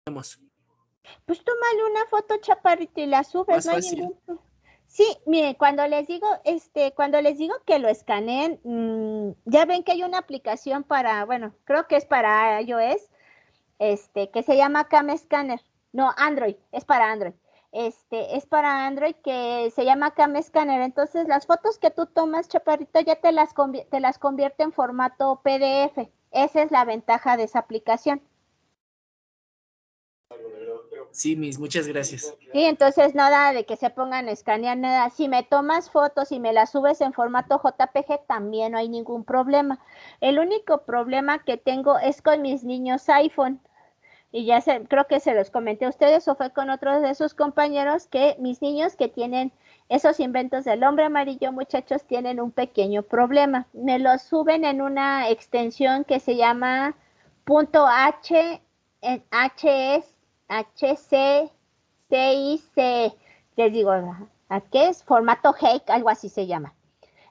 Pues tómale una foto, chaparrito, y la subes, Más no hay fácil. ningún problema. Sí, miren, cuando les digo que lo escaneen, ya ven que hay una aplicación para, bueno, creo que es para iOS, que se llama Cam Scanner. No, Android, es para Android. Es para Android que se llama Cam Scanner. Entonces, las fotos que tú tomas, chaparrito, ya te las convierte en formato PDF. Esa es la ventaja de esa aplicación. Sí, Miss, muchas gracias. Sí, entonces nada de que se pongan a escanear nada. Si me tomas fotos y me las subes en formato JPG, también no hay ningún problema. El único problema que tengo es con mis niños iPhone. Y creo que se los comenté a ustedes o fue con otros de sus compañeros que mis niños que tienen esos inventos del hombre amarillo, muchachos, tienen un pequeño problema. Me los suben en una extensión que se llama .h, HCIC, les digo, ¿a qué es? Formato HEIC, algo así se llama.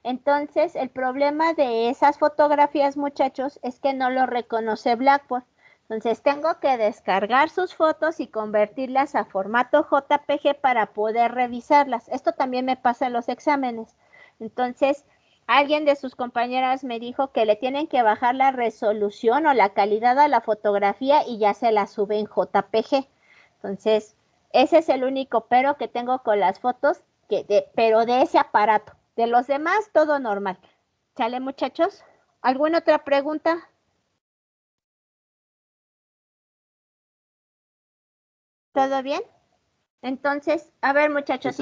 Entonces, el problema de esas fotografías, muchachos, es que no lo reconoce Blackboard. Entonces, tengo que descargar sus fotos y convertirlas a formato JPG para poder revisarlas. Esto también me pasa en los exámenes. Entonces, alguien de sus compañeras me dijo que le tienen que bajar la resolución o la calidad a la fotografía y ya se la sube en JPG. Entonces, ese es el único pero que tengo con las fotos, pero de ese aparato. De los demás, todo normal. ¿Sale, muchachos? ¿Alguna otra pregunta? ¿Todo bien? Entonces, a ver, muchachos,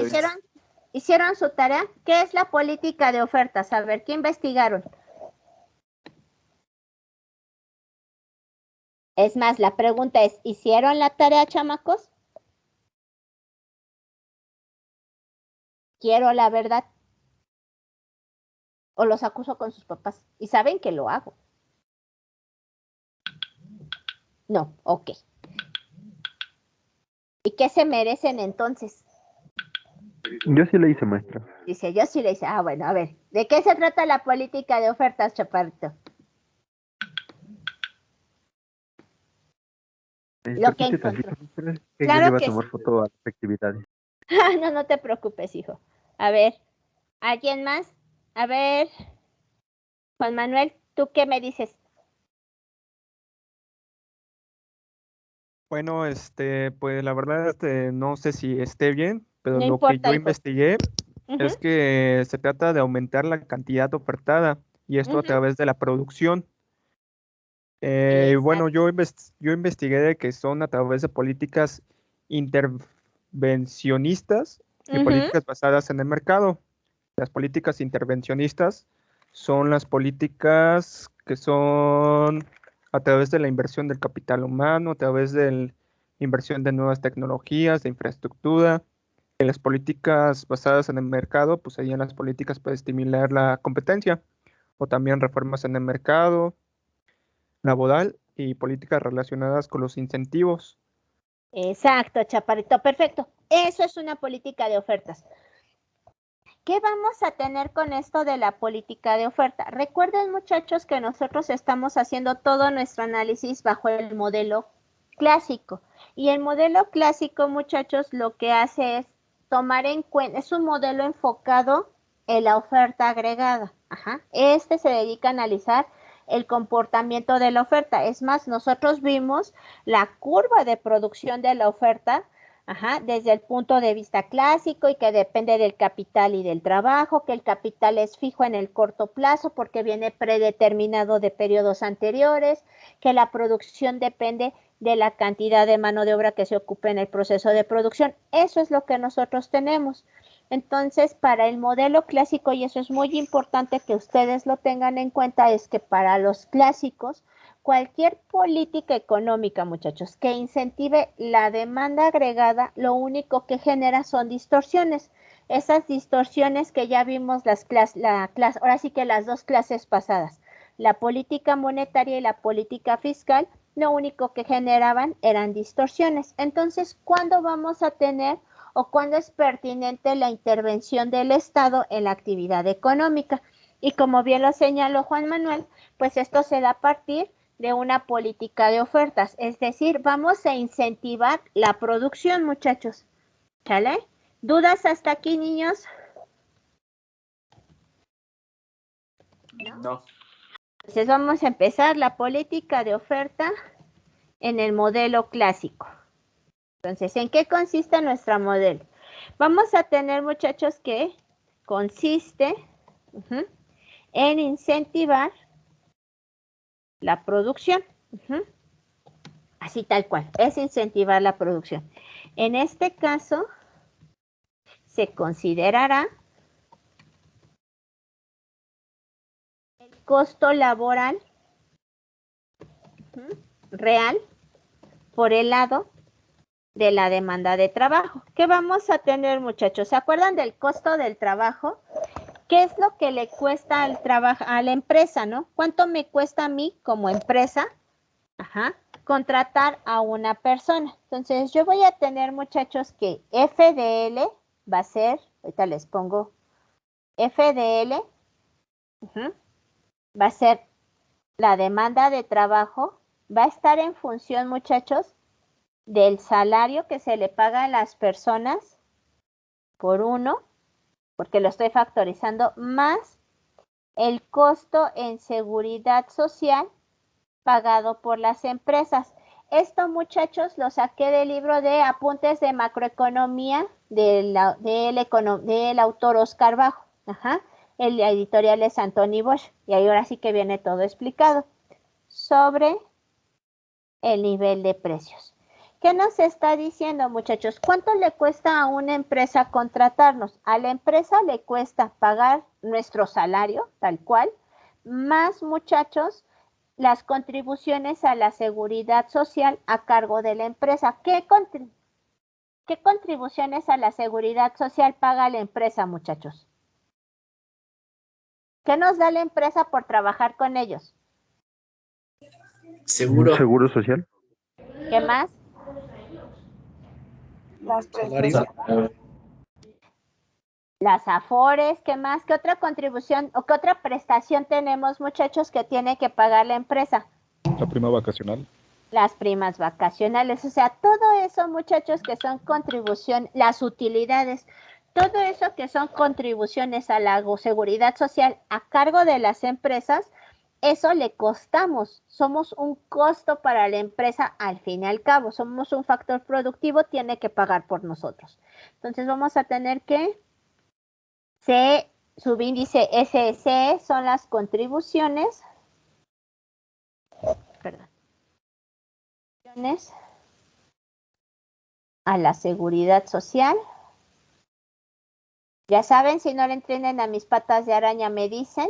¿hicieron su tarea? ¿Qué es la política de ofertas? A ver, ¿qué investigaron? Es más, la pregunta es, ¿hicieron la tarea, chamacos? Quiero la verdad. O los acuso con sus papás. Y saben que lo hago. No, ok. ¿Y qué se merecen entonces? Yo sí le hice, maestra. Dice, yo sí le hice. Ah, bueno, a ver. ¿De qué se trata la política de ofertas, chaparrito? Lo que encontró. Que yo le Claro iba a que tomar sí. foto a las actividades. No, no te preocupes, hijo. A ver, ¿alguien más? A ver, Juan Manuel, ¿tú qué me dices? Bueno, pues la verdad, no sé si esté bien, pero No lo que importa, yo hijo. investigué Ujú, es que se trata de aumentar la cantidad ofertada y esto a ujú. través de la producción. Bueno, Exacto. yo investigué de que son a través de políticas intervencionistas y Ujú. políticas basadas en el mercado. Las políticas intervencionistas son las políticas que son a través de la inversión del capital humano, a través de la inversión de nuevas tecnologías, de infraestructura. En las políticas basadas en el mercado, pues serían las políticas para estimular la competencia o también reformas en el mercado laboral y políticas relacionadas con los incentivos. Exacto, chaparrito, perfecto. Eso es una política de ofertas. ¿Qué vamos a tener con esto de la política de oferta? Recuerden, muchachos, que nosotros estamos haciendo todo nuestro análisis bajo el modelo clásico. Y el modelo clásico, muchachos, lo que hace es tomar en cuenta, es un modelo enfocado en la oferta agregada. Ajá. Se dedica a analizar el comportamiento de la oferta. Es más, nosotros vimos la curva de producción de la oferta. Ajá, desde el punto de vista clásico y que depende del capital y del trabajo, que el capital es fijo en el corto plazo porque viene predeterminado de periodos anteriores, que la producción depende de la cantidad de mano de obra que se ocupe en el proceso de producción. Eso es lo que nosotros tenemos. Entonces, para el modelo clásico, y eso es muy importante que ustedes lo tengan en cuenta, es que para los clásicos, cualquier política económica, muchachos, que incentive la demanda agregada, lo único que genera son distorsiones. Esas distorsiones que ya vimos ahora sí que las dos clases pasadas, la política monetaria y la política fiscal, lo único que generaban eran distorsiones. Entonces, ¿cuándo vamos a tener o cuándo es pertinente la intervención del Estado en la actividad económica? Y como bien lo señaló Juan Manuel, pues esto se da a partir de una política de ofertas. Es decir, vamos a incentivar la producción, muchachos. ¿Sale? ¿Dudas hasta aquí, niños? No. Entonces vamos a empezar la política de oferta en el modelo clásico. Entonces, ¿en qué consiste nuestro modelo? Vamos a tener, muchachos, que consiste en incentivar la producción. Así tal cual, es incentivar la producción. En este caso, se considerará el costo laboral real por el lado de la demanda de trabajo. ¿Qué vamos a tener, muchachos? ¿Se acuerdan del costo del trabajo? ¿Qué es lo que le cuesta al trabajo a la empresa, no? ¿Cuánto me cuesta a mí como empresa contratar a una persona? Entonces, yo voy a tener, muchachos, que FDL va a ser, ahorita les pongo, FDL va a ser la demanda de trabajo, va a estar en función, muchachos, del salario que se le paga a las personas por 1, porque lo estoy factorizando, más el costo en seguridad social pagado por las empresas. Esto, muchachos, lo saqué del libro de Apuntes de Macroeconomía del autor Oscar Bajo. El editorial es Anthony Bosch. Y ahí ahora sí que viene todo explicado sobre el nivel de precios. ¿Qué nos está diciendo, muchachos? ¿Cuánto le cuesta a una empresa contratarnos? A la empresa le cuesta pagar nuestro salario, tal cual, más, muchachos, las contribuciones a la seguridad social a cargo de la empresa. ¿Qué contribuciones a la seguridad social paga la empresa, muchachos? ¿Qué nos da la empresa por trabajar con ellos? Seguro. ¿Seguro social? ¿Qué más? Salario. Las afores, ¿qué más? ¿Qué otra contribución o qué otra prestación tenemos, muchachos, que tiene que pagar la empresa? La prima vacacional. Las primas vacacionales, o sea, todo eso, muchachos, que son contribución, las utilidades, todo eso que son contribuciones a la seguridad social a cargo de las empresas, eso le costamos, somos un costo para la empresa al fin y al cabo, somos un factor productivo, tiene que pagar por nosotros. Entonces vamos a tener que subíndice SSE son las contribuciones, a la seguridad social. Ya saben, si no le entienden a mis patas de araña, me dicen.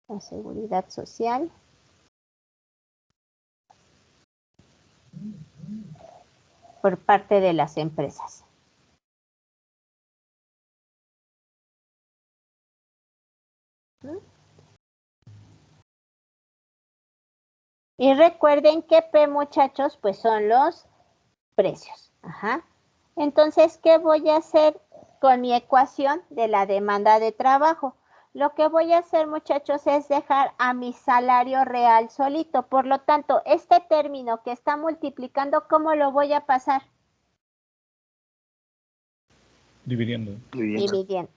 La seguridad social. Por parte de las empresas. Y recuerden que P, muchachos, pues son los precios. Entonces, ¿qué voy a hacer con mi ecuación de la demanda de trabajo? Lo que voy a hacer, muchachos, es dejar a mi salario real solito. Por lo tanto, este término que está multiplicando, ¿cómo lo voy a pasar? Dividiendo. Dividiendo.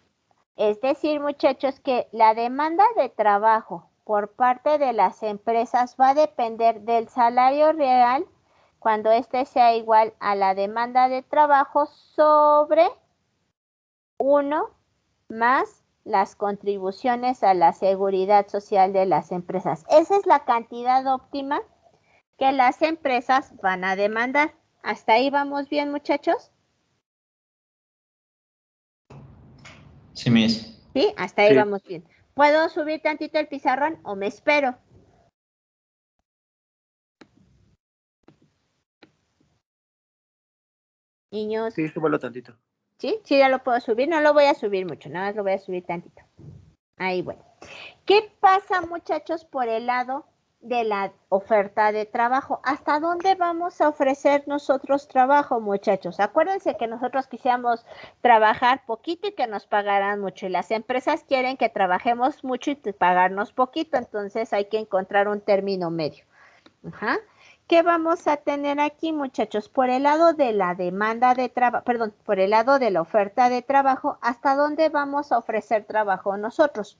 Es decir, muchachos, que la demanda de trabajo por parte de las empresas va a depender del salario real cuando este sea igual a la demanda de trabajo sobre 1 más las contribuciones a la seguridad social de las empresas. Esa es la cantidad óptima que las empresas van a demandar. ¿Hasta ahí vamos bien, muchachos? Sí, Miss. Sí, hasta ahí Sí. vamos bien. ¿Puedo subir tantito el pizarrón o me espero? Niños. Sí, súbalo tantito. ¿Sí? Sí, ya lo puedo subir. No lo voy a subir mucho, nada más lo voy a subir tantito. Ahí, bueno. ¿Qué pasa, muchachos, por el lado de la oferta de trabajo. ¿Hasta dónde vamos a ofrecer nosotros trabajo, muchachos? Acuérdense que nosotros quisiéramos trabajar poquito y que nos pagaran mucho. Y las empresas quieren que trabajemos mucho y pagarnos poquito. Entonces hay que encontrar un término medio. Ajá. ¿Qué vamos a tener aquí, muchachos? Por el lado de la demanda de trabajo, perdón, por el lado de la oferta de trabajo, ¿hasta dónde vamos a ofrecer trabajo nosotros?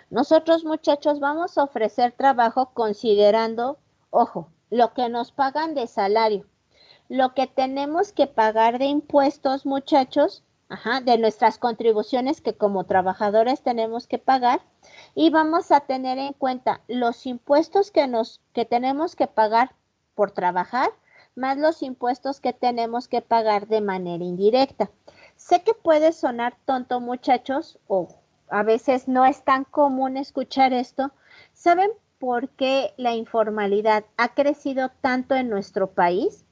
Nosotros, muchachos, vamos a ofrecer trabajo considerando, ojo, lo que nos pagan de salario, lo que tenemos que pagar de impuestos, muchachos, de nuestras contribuciones que como trabajadores tenemos que pagar, y vamos a tener en cuenta los impuestos que tenemos que pagar por trabajar, más los impuestos que tenemos que pagar de manera indirecta. Sé que puede sonar tonto, muchachos, o a veces no es tan común escuchar esto. ¿Saben por qué la informalidad ha crecido tanto en nuestro país?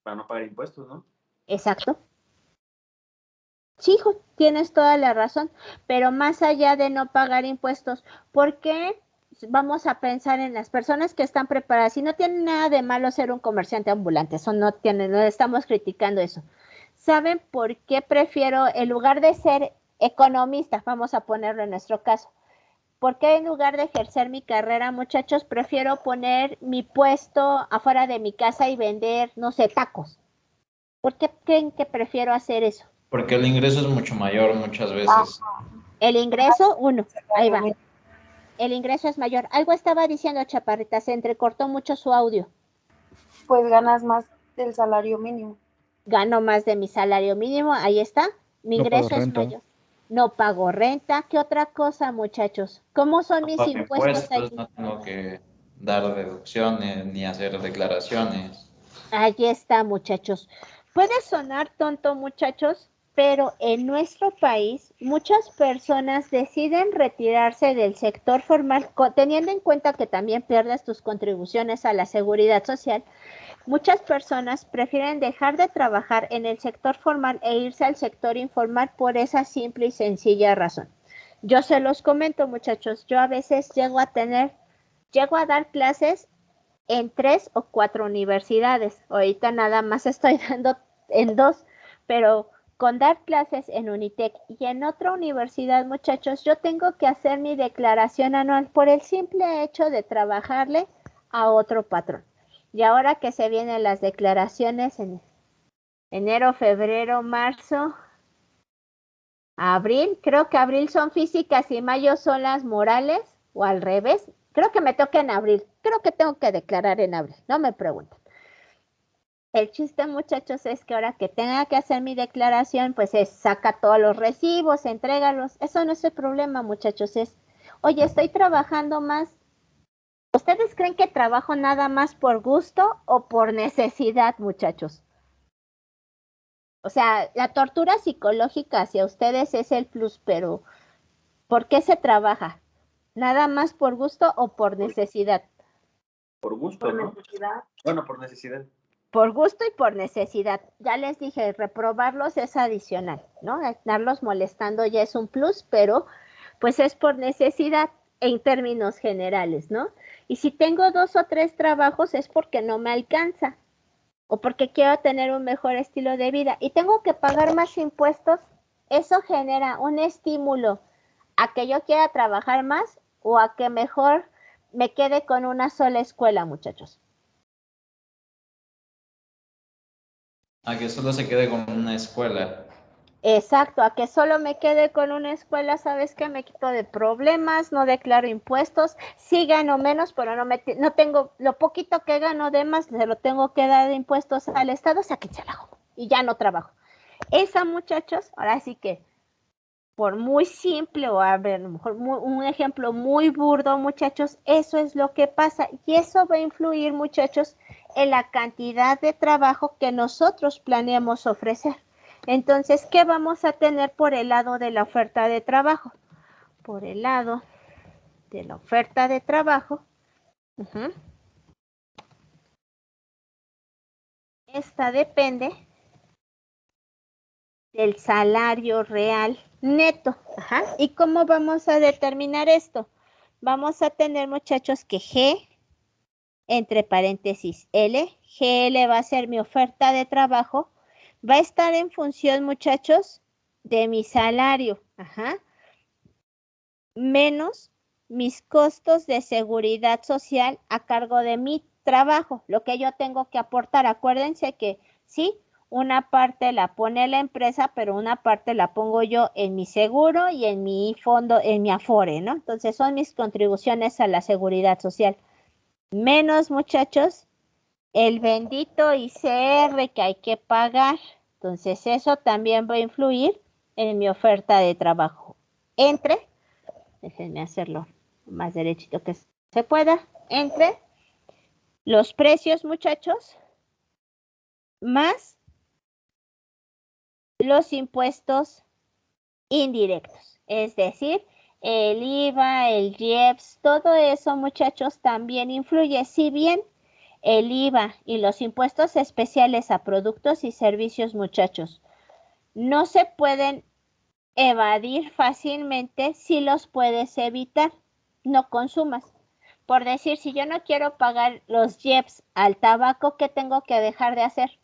Para no pagar impuestos, ¿no? Exacto. Sí, hijo, tienes toda la razón, pero más allá de no pagar impuestos, ¿por qué vamos a pensar en las personas que están preparadas? Y no tiene nada de malo ser un comerciante ambulante, eso no estamos criticando eso. ¿Saben por qué prefiero, en lugar de ser economista, vamos a ponerlo en nuestro caso, por qué en lugar de ejercer mi carrera, muchachos, prefiero poner mi puesto afuera de mi casa y vender, no sé, tacos? ¿Por qué creen que prefiero hacer eso? Porque el ingreso es mucho mayor muchas veces. El ingreso, ahí va. El ingreso es mayor. Algo estaba diciendo Chaparrita, se entrecortó mucho su audio. Pues ganas más del salario mínimo. Gano más de mi salario mínimo, ahí está. Mi ingreso es mayor. No pago renta. ¿Qué otra cosa, muchachos? ¿Cómo son mis impuestos allí? No tengo que dar deducciones ni hacer declaraciones. Ahí está, muchachos. Puede sonar tonto, muchachos, pero en nuestro país muchas personas deciden retirarse del sector formal, teniendo en cuenta que también pierdes tus contribuciones a la seguridad social. Muchas personas prefieren dejar de trabajar en el sector formal e irse al sector informal por esa simple y sencilla razón. Yo se los comento, muchachos, yo a veces llego a dar clases en 3 o 4 universidades. Ahorita nada más estoy dando en 2, pero con dar clases en Unitec y en otra universidad, muchachos, yo tengo que hacer mi declaración anual por el simple hecho de trabajarle a otro patrón. Y ahora que se vienen las declaraciones en enero, febrero, marzo, abril, creo que abril son físicas y mayo son las morales, o al revés. Creo que me toca en abril. Creo que tengo que declarar en abril. No me pregunten. El chiste, muchachos, es que ahora que tenga que hacer mi declaración, pues saca todos los recibos, entrégalos. Eso no es el problema, muchachos. Oye, estoy trabajando más. ¿Ustedes creen que trabajo nada más por gusto o por necesidad, muchachos? O sea, la tortura psicológica hacia ustedes es el plus, pero ¿por qué se trabaja? ¿Nada más por gusto o por necesidad? Por gusto, Por ¿no? necesidad. Bueno, por necesidad. Por gusto y por necesidad. Ya les dije, reprobarlos es adicional, ¿no? Estarlos molestando ya es un plus, pero pues es por necesidad en términos generales, ¿no? Y si tengo 2 o 3 trabajos es porque no me alcanza o porque quiero tener un mejor estilo de vida y tengo que pagar más impuestos. Eso genera un estímulo a que yo quiera trabajar más o a que mejor me quede con una sola escuela, muchachos. A que solo se quede con una escuela. Exacto, a que solo me quede con una escuela, ¿sabes qué? Me quito de problemas, no declaro impuestos, sí gano menos, pero no tengo, lo poquito que gano de más, se lo tengo que dar de impuestos al Estado, o sea que se la hago y ya no trabajo. Esa, muchachos, ahora sí que, por muy simple o a ver, a lo mejor un ejemplo muy burdo, muchachos, eso es lo que pasa y eso va a influir, muchachos, en la cantidad de trabajo que nosotros planeamos ofrecer. Entonces, ¿qué vamos a tener por el lado de la oferta de trabajo? Por el lado de la oferta de trabajo, esta depende del salario real neto. ¿Y cómo vamos a determinar esto? vamos a tener, muchachos, que G, entre paréntesis L, GL va a ser mi oferta de trabajo, va a estar en función, muchachos, de mi salario, menos mis costos de seguridad social a cargo de mi trabajo, lo que yo tengo que aportar. Acuérdense que sí, una parte la pone la empresa, pero una parte la pongo yo en mi seguro y en mi fondo, en mi Afore, ¿no? Entonces son mis contribuciones a la seguridad social. Menos, muchachos, el bendito ICR que hay que pagar. Entonces eso también va a influir en mi oferta de trabajo. Entre, déjenme hacerlo más derechito que se pueda, entre los precios, muchachos, más los impuestos indirectos, es decir, el IVA, el IEPS, todo eso, muchachos, también influye. Si bien el IVA y los impuestos especiales a productos y servicios, muchachos, no se pueden evadir fácilmente, si los puedes evitar, no consumas. Por decir, si yo no quiero pagar los IEPS al tabaco, ¿qué tengo que dejar de hacer?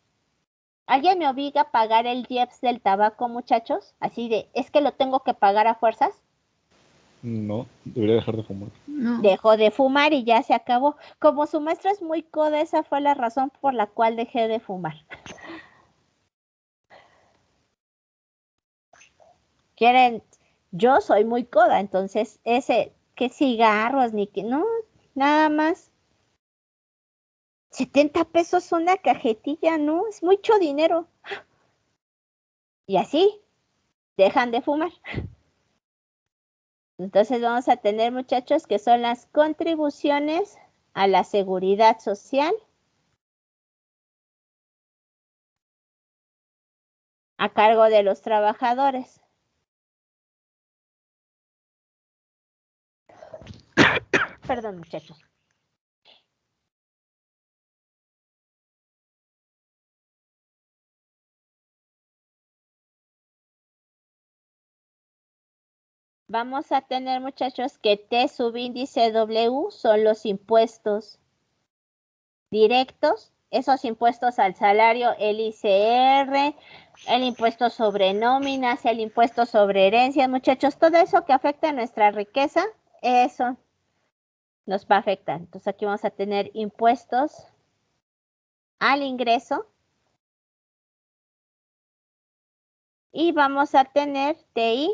¿Alguien me obliga a pagar el IEPS del tabaco, muchachos? Así de, ¿es que lo tengo que pagar a fuerzas? No, debería dejar de fumar. No. Dejó de fumar y ya se acabó. Como su maestra es muy coda, esa fue la razón por la cual dejé de fumar. Quieren, yo soy muy coda, entonces ese, que cigarros, ni que, no, nada más. 70 pesos una cajetilla, no, es mucho dinero. Y así, dejan de fumar. Entonces vamos a tener, muchachos, que son las contribuciones a la seguridad social a cargo de los trabajadores. Perdón, muchachos. Vamos a tener, muchachos, que T subíndice W son los impuestos directos, esos impuestos al salario, el ICR, el impuesto sobre nóminas, el impuesto sobre herencias, muchachos, todo eso que afecta a nuestra riqueza, eso nos va a afectar. Entonces aquí vamos a tener impuestos al ingreso y vamos a tener TI,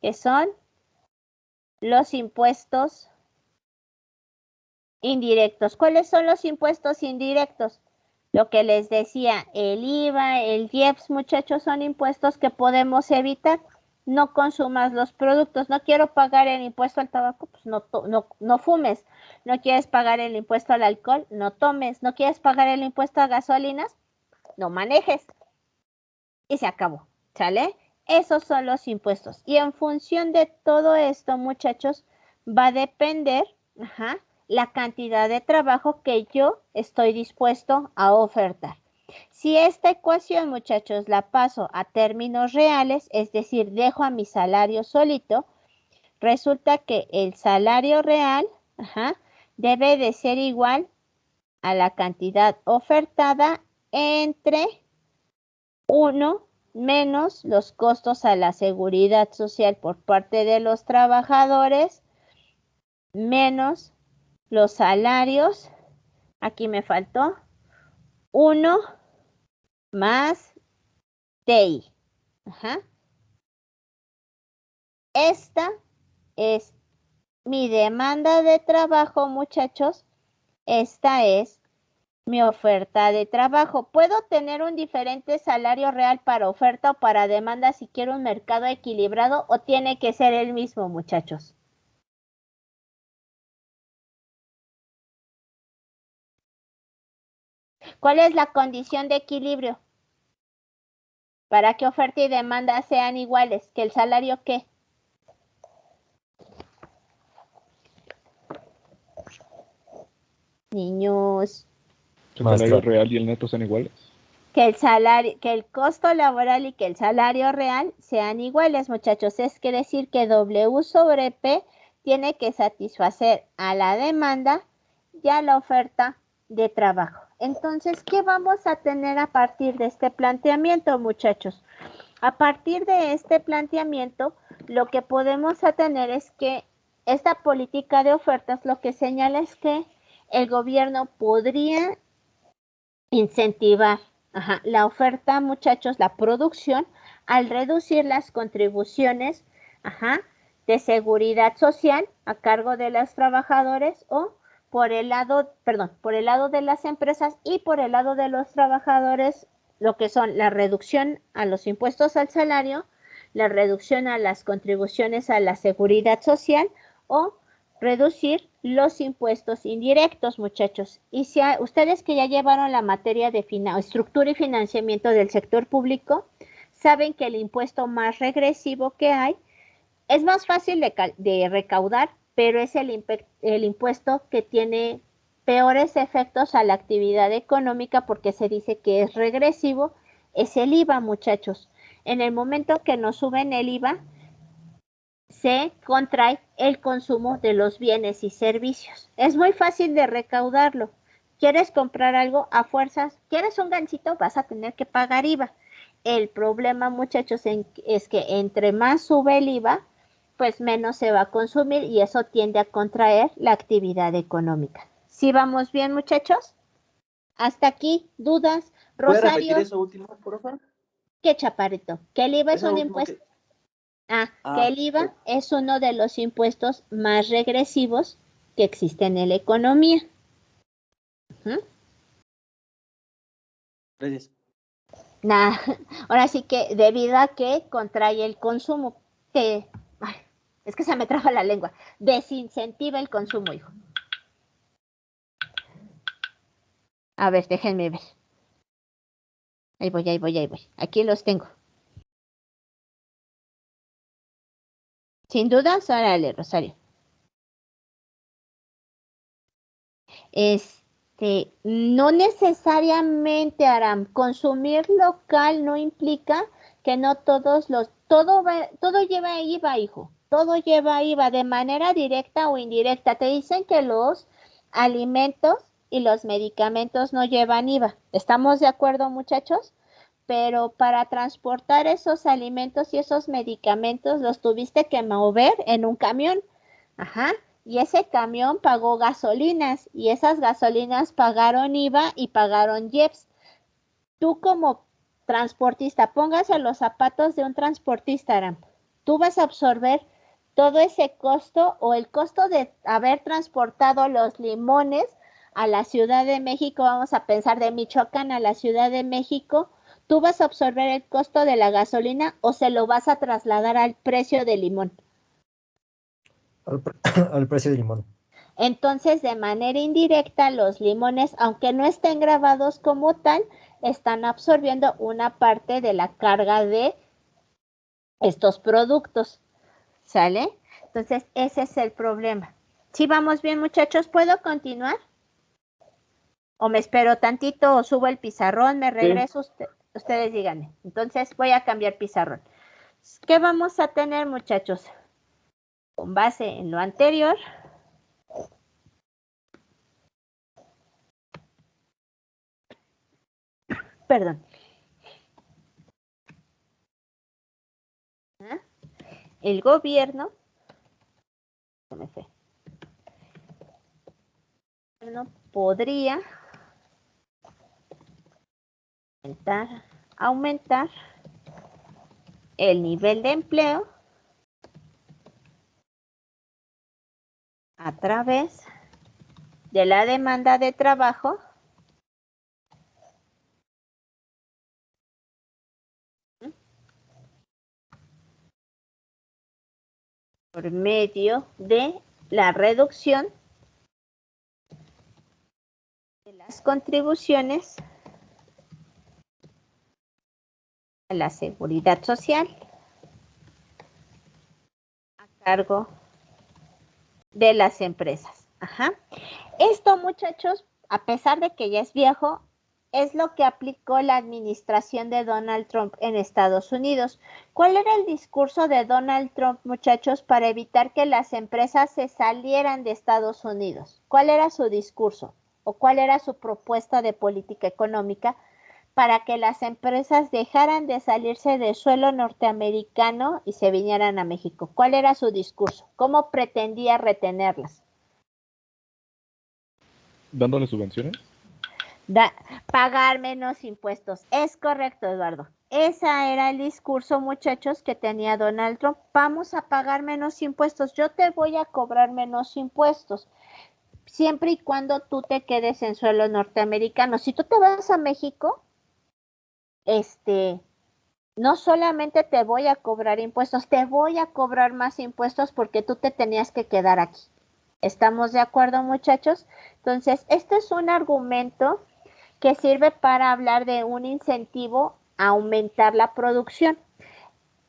que son los impuestos indirectos. ¿Cuáles son los impuestos indirectos? Lo que les decía, el IVA, el IEPS, muchachos, son impuestos que podemos evitar. No consumas los productos. No quiero pagar el impuesto al tabaco, pues no fumes. No quieres pagar el impuesto al alcohol, no tomes. No quieres pagar el impuesto a gasolinas, no manejes. Y se acabó, ¿sale? Esos son los impuestos. Y en función de todo esto, muchachos, va a depender, la cantidad de trabajo que yo estoy dispuesto a ofertar. Si esta ecuación, muchachos, la paso a términos reales, es decir, dejo a mi salario solito, resulta que el salario real debe de ser igual a la cantidad ofertada entre 1 menos los costos a la seguridad social por parte de los trabajadores, menos los salarios, aquí me faltó, 1 más TI. Esta es mi demanda de trabajo, muchachos. Esta es mi oferta de trabajo. ¿Puedo tener un diferente salario real para oferta o para demanda si quiero un mercado equilibrado o tiene que ser el mismo, muchachos? ¿Cuál es la condición de equilibrio? Para que oferta y demanda sean iguales, ¿que el salario qué? Niños. ¿Que el salario real y el neto sean iguales? Que el salario, que el costo laboral y que el salario real sean iguales, muchachos. Es decir que W sobre P tiene que satisfacer a la demanda y a la oferta de trabajo. Entonces, ¿qué vamos a tener a partir de este planteamiento, muchachos? A partir de este planteamiento, lo que podemos tener es que esta política de ofertas lo que señala es que el gobierno podría incentivar la oferta, muchachos, la producción, al reducir las contribuciones de seguridad social a cargo de los trabajadores o por el lado de las empresas y por el lado de los trabajadores, lo que son la reducción a los impuestos al salario, la reducción a las contribuciones a la seguridad social o reducir los impuestos indirectos, muchachos. Y si ustedes que ya llevaron la materia de estructura y financiamiento del sector público, saben que el impuesto más regresivo que hay es más fácil de recaudar, pero es el impuesto que tiene peores efectos a la actividad económica porque se dice que es regresivo, es el IVA, muchachos. En el momento que nos suben el IVA, se contrae el consumo de los bienes y servicios. Es muy fácil de recaudarlo. ¿Quieres comprar algo? A fuerzas, ¿quieres un gansito? Vas a tener que pagar IVA. El problema, muchachos, es que entre más sube el IVA, pues menos se va a consumir y eso tiende a contraer la actividad económica. ¿Sí vamos bien, muchachos? Hasta aquí, dudas. ¿Puedes Rosario, repetir eso último, por favor? ¿qué, Chaparrito? Que el IVA es Eso un último impuesto. que- Que el IVA es uno de los impuestos más regresivos que existen en la economía. Gracias. Ahora sí que debido a que contrae el consumo, es que se me traba la lengua, desincentiva el consumo, hijo. A ver, déjenme ver. Ahí voy. Aquí los tengo. Sin dudas, órale, Rosario. No necesariamente, Aram, consumir local no implica que no todo lleva IVA, hijo. Todo lleva IVA de manera directa o indirecta. Te dicen que los alimentos y los medicamentos no llevan IVA. ¿Estamos de acuerdo, muchachos? Pero para transportar esos alimentos y esos medicamentos los tuviste que mover en un camión. Y ese camión pagó gasolinas y esas gasolinas pagaron IVA y pagaron IEPS. Tú como transportista, póngase los zapatos de un transportista, Aram. Tú vas a absorber todo ese costo o el costo de haber transportado los limones a la Ciudad de México, vamos a pensar de Michoacán a la Ciudad de México, ¿tú vas a absorber el costo de la gasolina o se lo vas a trasladar al precio del limón? Al precio del limón. Entonces, de manera indirecta, los limones, aunque no estén grabados como tal, están absorbiendo una parte de la carga de estos productos. ¿Sale? Entonces, ese es el problema. ¿Sí vamos bien, muchachos? ¿Puedo continuar? ¿O me espero tantito o subo el pizarrón, me regreso? Sí. Ustedes díganme. Entonces, voy a cambiar pizarrón. ¿Qué vamos a tener, muchachos? Con base en lo anterior, perdón. El gobierno podría aumentar el nivel de empleo a través de la demanda de trabajo por medio de la reducción de las contribuciones a la seguridad social a cargo de las empresas. Esto, muchachos, a pesar de que ya es viejo, es lo que aplicó la administración de Donald Trump en Estados Unidos. ¿Cuál era el discurso de Donald Trump, muchachos, para evitar que las empresas se salieran de Estados Unidos? ¿Cuál era su discurso o cuál era su propuesta de política económica para que las empresas dejaran de salirse del suelo norteamericano y se vinieran a México? ¿Cuál era su discurso? ¿Cómo pretendía retenerlas? ¿Dándole subvenciones? Pagar menos impuestos. Es correcto, Eduardo. Ese era el discurso, muchachos, que tenía Donald Trump. Vamos a pagar menos impuestos. Yo te voy a cobrar menos impuestos, siempre y cuando tú te quedes en suelo norteamericano. Si tú te vas a México, no solamente te voy a cobrar impuestos, te voy a cobrar más impuestos porque tú te tenías que quedar aquí. ¿Estamos de acuerdo, muchachos? Entonces, este es un argumento que sirve para hablar de un incentivo a aumentar la producción.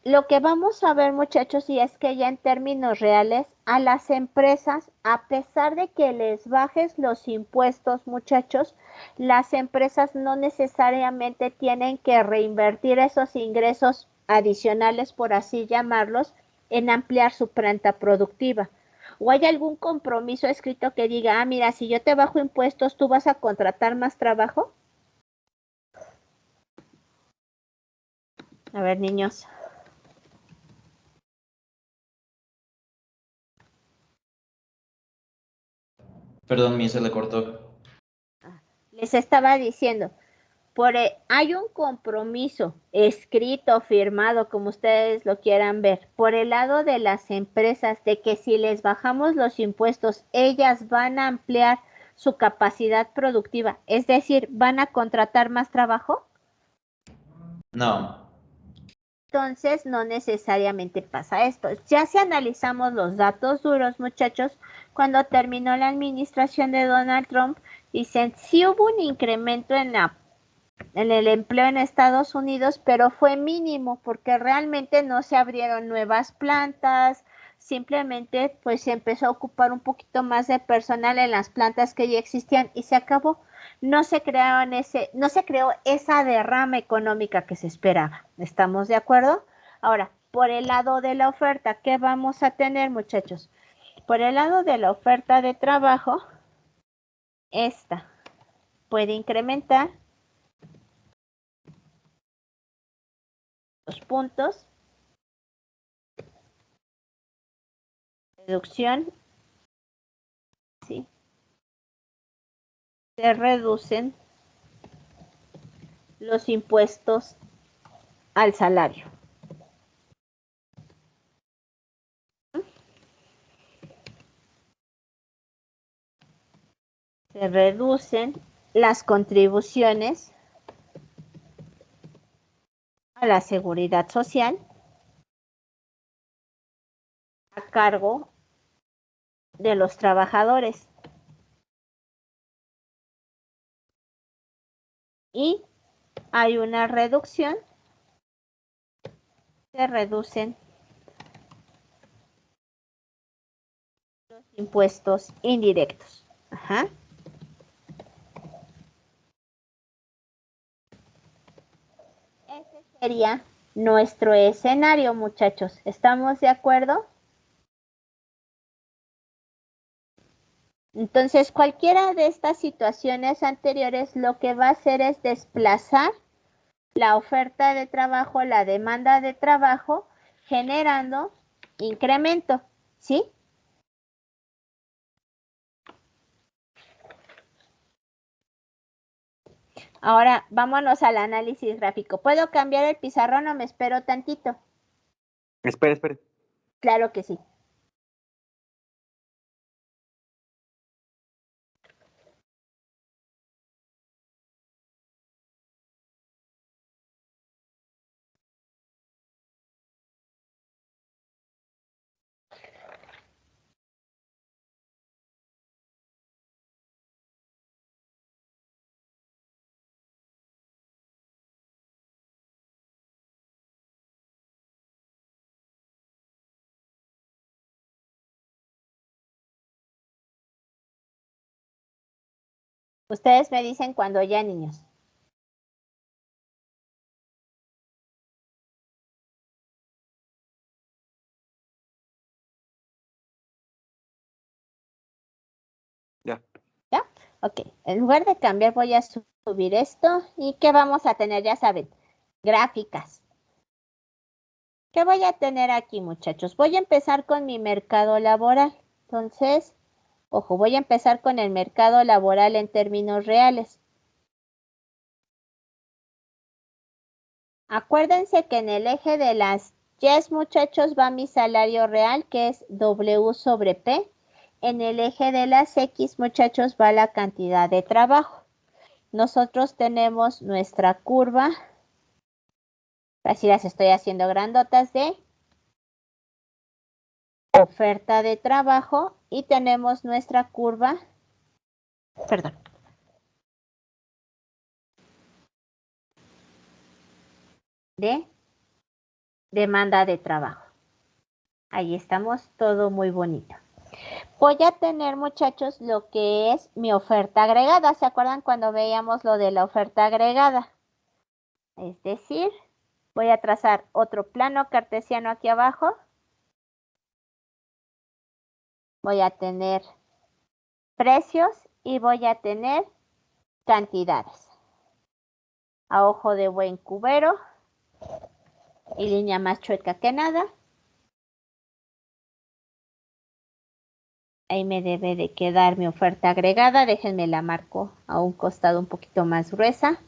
Lo que vamos a ver, muchachos, y es que ya en términos reales, a las empresas, a pesar de que les bajes los impuestos, muchachos, las empresas no necesariamente tienen que reinvertir esos ingresos adicionales, por así llamarlos, en ampliar su planta productiva. ¿O hay algún compromiso escrito que diga, ah, mira, si yo te bajo impuestos, tú vas a contratar más trabajo? A ver, niños. Perdón, mi se le cortó. Les estaba diciendo, hay un compromiso escrito, firmado, como ustedes lo quieran ver, por el lado de las empresas, de que si les bajamos los impuestos, ellas van a ampliar su capacidad productiva, es decir, van a contratar más trabajo. No. Entonces, no necesariamente pasa esto. Ya si analizamos los datos duros, muchachos, cuando terminó la administración de Donald Trump, dicen, sí hubo un incremento en el empleo en Estados Unidos, pero fue mínimo porque realmente no se abrieron nuevas plantas, simplemente pues se empezó a ocupar un poquito más de personal en las plantas que ya existían y se acabó. No se creó esa derrama económica que se esperaba. ¿Estamos de acuerdo? Ahora, por el lado de la oferta, ¿qué vamos a tener, muchachos? Por el lado de la oferta de trabajo, esta puede incrementar los puntos, reducción, ¿sí? Se reducen los impuestos al salario. Se reducen las contribuciones a la seguridad social a cargo de los trabajadores. Y hay una reducción, se reducen los impuestos indirectos. Ajá. Ese sería nuestro escenario, muchachos. ¿Estamos de acuerdo? Entonces, cualquiera de estas situaciones anteriores lo que va a hacer es desplazar la oferta de trabajo, la demanda de trabajo, generando incremento, ¿sí? Ahora, vámonos al análisis gráfico. ¿Puedo cambiar el pizarrón o me espero tantito? Espere. Claro que sí. Ustedes me dicen cuando ya, niños. Ya. ¿Ya? Ok, en lugar de cambiar voy a subir esto. ¿Y qué vamos a tener? Ya saben, gráficas. ¿Qué voy a tener aquí, muchachos? Voy a empezar con mi mercado laboral. Entonces, ojo, voy a empezar con el mercado laboral en términos reales. Acuérdense que en el eje de las Yes, muchachos, va mi salario real, que es W sobre P. En el eje de las X, muchachos, va la cantidad de trabajo. Nosotros tenemos nuestra curva, así las estoy haciendo grandotas, de oferta de trabajo, y tenemos nuestra curva, perdón, de demanda de trabajo. Ahí estamos, todo muy bonito. Voy a tener, muchachos, lo que es mi oferta agregada. ¿Se acuerdan cuando veíamos lo de la oferta agregada? Es decir, voy a trazar otro plano cartesiano aquí abajo. Voy a tener precios y voy a tener cantidades. A ojo de buen cubero y línea más chueca que nada. Ahí me debe de quedar mi oferta agregada. Déjenme la marco a un costado un poquito más gruesa.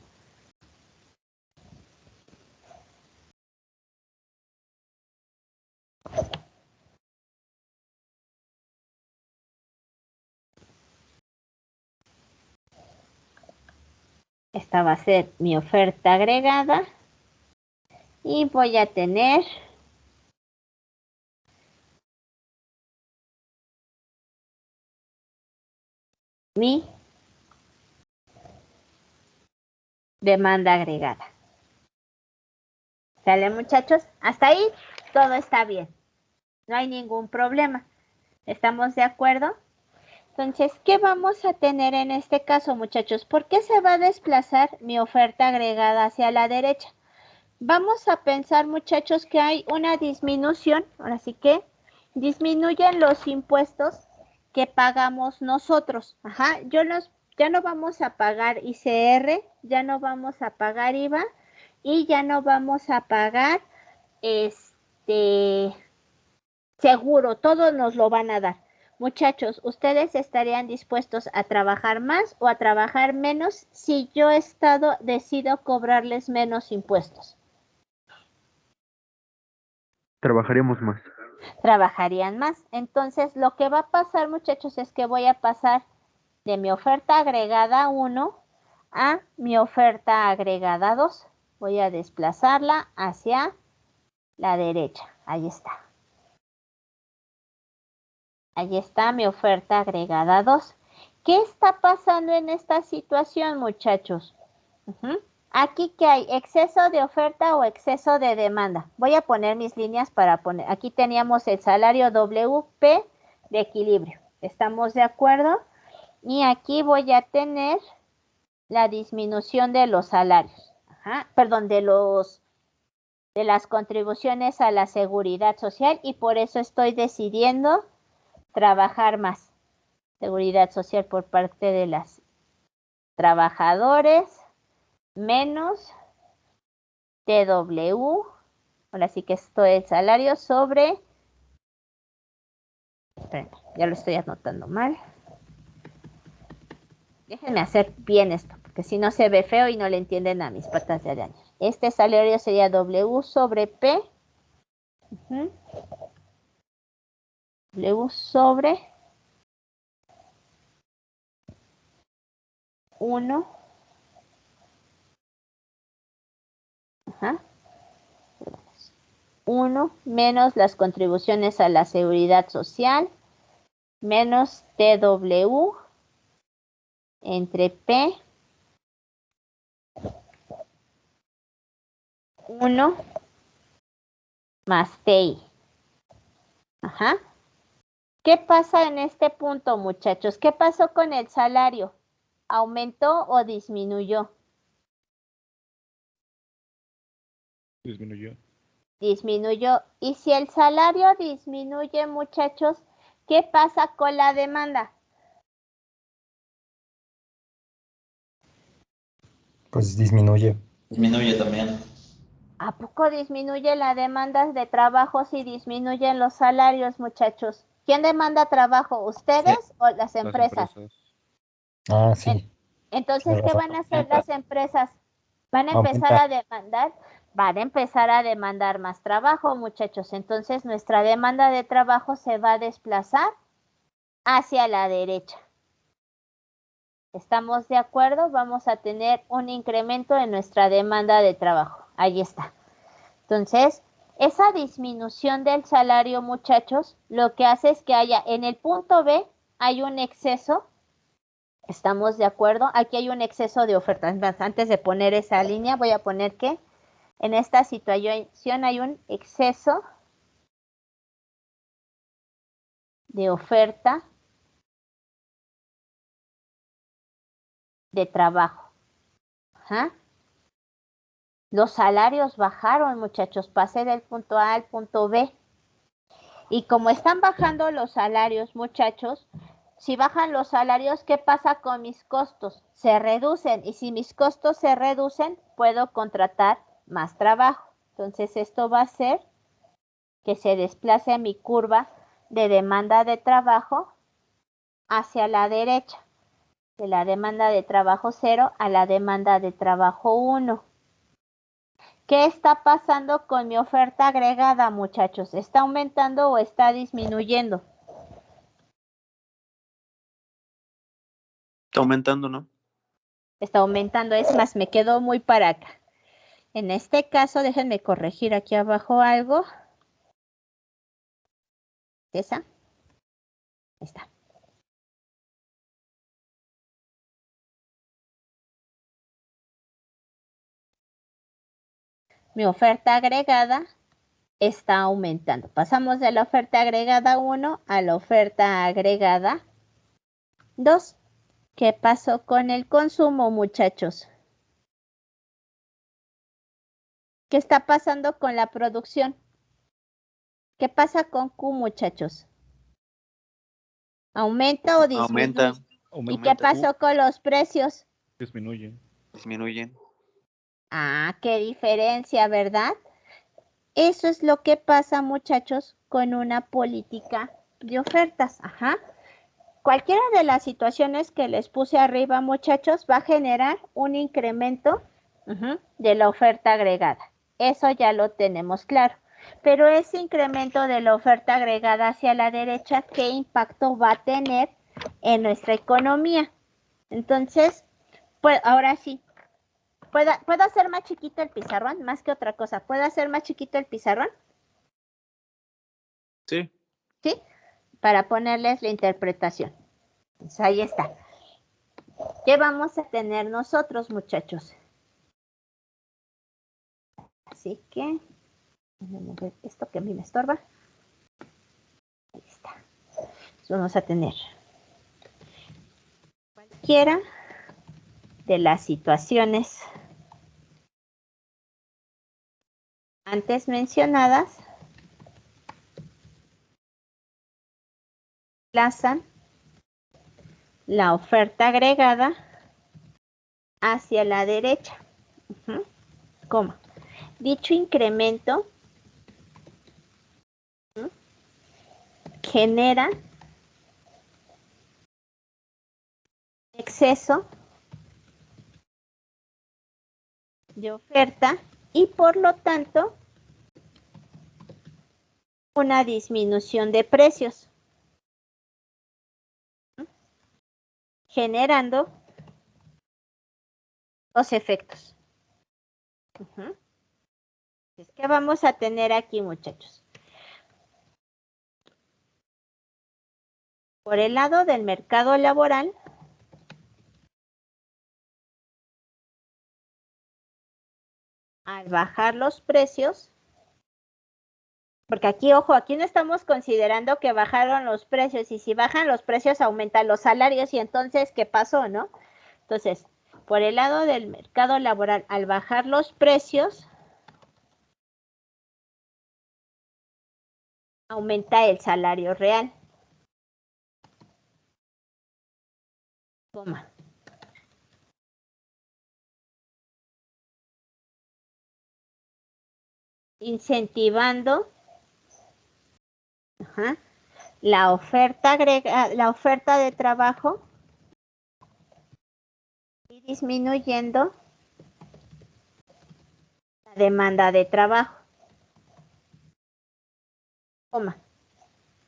Esta va a ser mi oferta agregada. Y voy a tener mi demanda agregada. ¿Sale, muchachos? Hasta ahí todo está bien. No hay ningún problema. ¿Estamos de acuerdo? Entonces, ¿qué vamos a tener en este caso, muchachos? ¿Por qué se va a desplazar mi oferta agregada hacia la derecha? Vamos a pensar, muchachos, que hay una disminución. Ahora sí que disminuyen los impuestos que pagamos nosotros. Ajá, ya no vamos a pagar ICR, ya no vamos a pagar IVA y ya no vamos a pagar seguro, todo nos lo van a dar. Muchachos, ¿ustedes estarían dispuestos a trabajar más o a trabajar menos si yo decido cobrarles menos impuestos? Trabajaremos más. Trabajarían más. Entonces, lo que va a pasar, muchachos, es que voy a pasar de mi oferta agregada 1 a mi oferta agregada 2. Voy a desplazarla hacia la derecha. Ahí está. Ahí está mi oferta agregada 2. ¿Qué está pasando en esta situación, muchachos? Aquí que hay exceso de oferta o exceso de demanda. Voy a poner mis líneas para poner. Aquí teníamos el salario WP de equilibrio. ¿Estamos de acuerdo? Y aquí voy a tener la disminución de los salarios. Perdón, de las contribuciones a la seguridad social, y por eso estoy decidiendo trabajar más. Seguridad social por parte de los trabajadores, menos TW, ahora sí que esto es salario sobre, esperen, ya lo estoy anotando mal. Déjenme hacer bien esto, porque si no se ve feo y no le entienden a mis patas de araña. Este salario sería W sobre P. W sobre 1. 1 menos las contribuciones a la seguridad social menos TW entre P 1 más TI. ¿Qué pasa en este punto, muchachos? ¿Qué pasó con el salario? ¿Aumentó o disminuyó? Disminuyó. Disminuyó. Y si el salario disminuye, muchachos, ¿qué pasa con la demanda? Pues disminuye. Disminuye también. ¿A poco disminuye la demanda de trabajo si disminuyen los salarios, muchachos? ¿Quién demanda trabajo? ¿Ustedes o las empresas? Ah, sí. Entonces, ¿qué van a hacer las empresas? Van a empezar Aumenta. a demandar, van a empezar a demandar más trabajo, muchachos. Entonces, nuestra demanda de trabajo se va a desplazar hacia la derecha. ¿Estamos de acuerdo? Vamos a tener un incremento en nuestra demanda de trabajo. Ahí está. Entonces, esa disminución del salario, muchachos, lo que hace es que haya en el punto B hay un exceso. ¿Estamos de acuerdo? Aquí hay un exceso de ofertas. Antes de poner esa línea, voy a poner que en esta situación hay un exceso de oferta de trabajo. Ajá. Los salarios bajaron, muchachos. Pasé del punto A al punto B. Y como están bajando los salarios, muchachos, si bajan los salarios, ¿qué pasa con mis costos? Se reducen. Y si mis costos se reducen, puedo contratar más trabajo. Entonces, esto va a hacer que se desplace mi curva de demanda de trabajo hacia la derecha. De la demanda de trabajo 0 a la demanda de trabajo 1. ¿Qué está pasando con mi oferta agregada, muchachos? ¿Está aumentando o está disminuyendo? Está aumentando, ¿no? Está aumentando, es más, me quedo muy para acá. En este caso, déjenme corregir aquí abajo algo. ¿Esa? Ahí está. Mi oferta agregada está aumentando. Pasamos de la oferta agregada 1 a la oferta agregada 2. ¿Qué pasó con el consumo, muchachos? ¿Qué está pasando con la producción? ¿Qué pasa con Q, muchachos? ¿Aumenta o disminuye? ¿Y qué pasó con los precios? Disminuyen. Disminuyen. Ah, qué diferencia, ¿verdad? Eso es lo que pasa, muchachos, con una política de ofertas. Ajá. Cualquiera de las situaciones que les puse arriba, muchachos, va a generar un incremento de la oferta agregada. Eso ya lo tenemos claro. Pero ese incremento de la oferta agregada hacia la derecha, ¿qué impacto va a tener en nuestra economía? Entonces, pues ahora sí, ¿puedo hacer más chiquito el pizarrón? Más que otra cosa, ¿puedo hacer más chiquito el pizarrón? Sí. ¿Sí? Para ponerles la interpretación. Pues ahí está. ¿Qué vamos a tener nosotros, muchachos? Así que, vamos a ver esto que a mí me estorba. Ahí está. Entonces vamos a tener cualquiera de las situaciones antes mencionadas desplazan la oferta agregada hacia la derecha. ¿Cómo? Dicho incremento genera exceso de oferta y por lo tanto una disminución de precios, generando los efectos. ¿Qué vamos a tener aquí, muchachos? Por el lado del mercado laboral, al bajar los precios, porque aquí, ojo, aquí no estamos considerando que bajaron los precios, y si bajan los precios aumentan los salarios, y entonces, ¿qué pasó, no? Entonces, por el lado del mercado laboral, al bajar los precios, aumenta el salario real. Toma. incentivando la oferta de trabajo y disminuyendo la demanda de trabajo.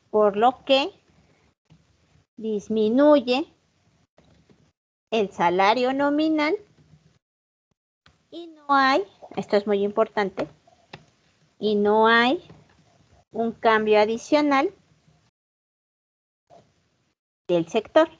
Por lo que disminuye el salario nominal y no hay, esto es muy importante, y no hay un cambio adicional del sector. O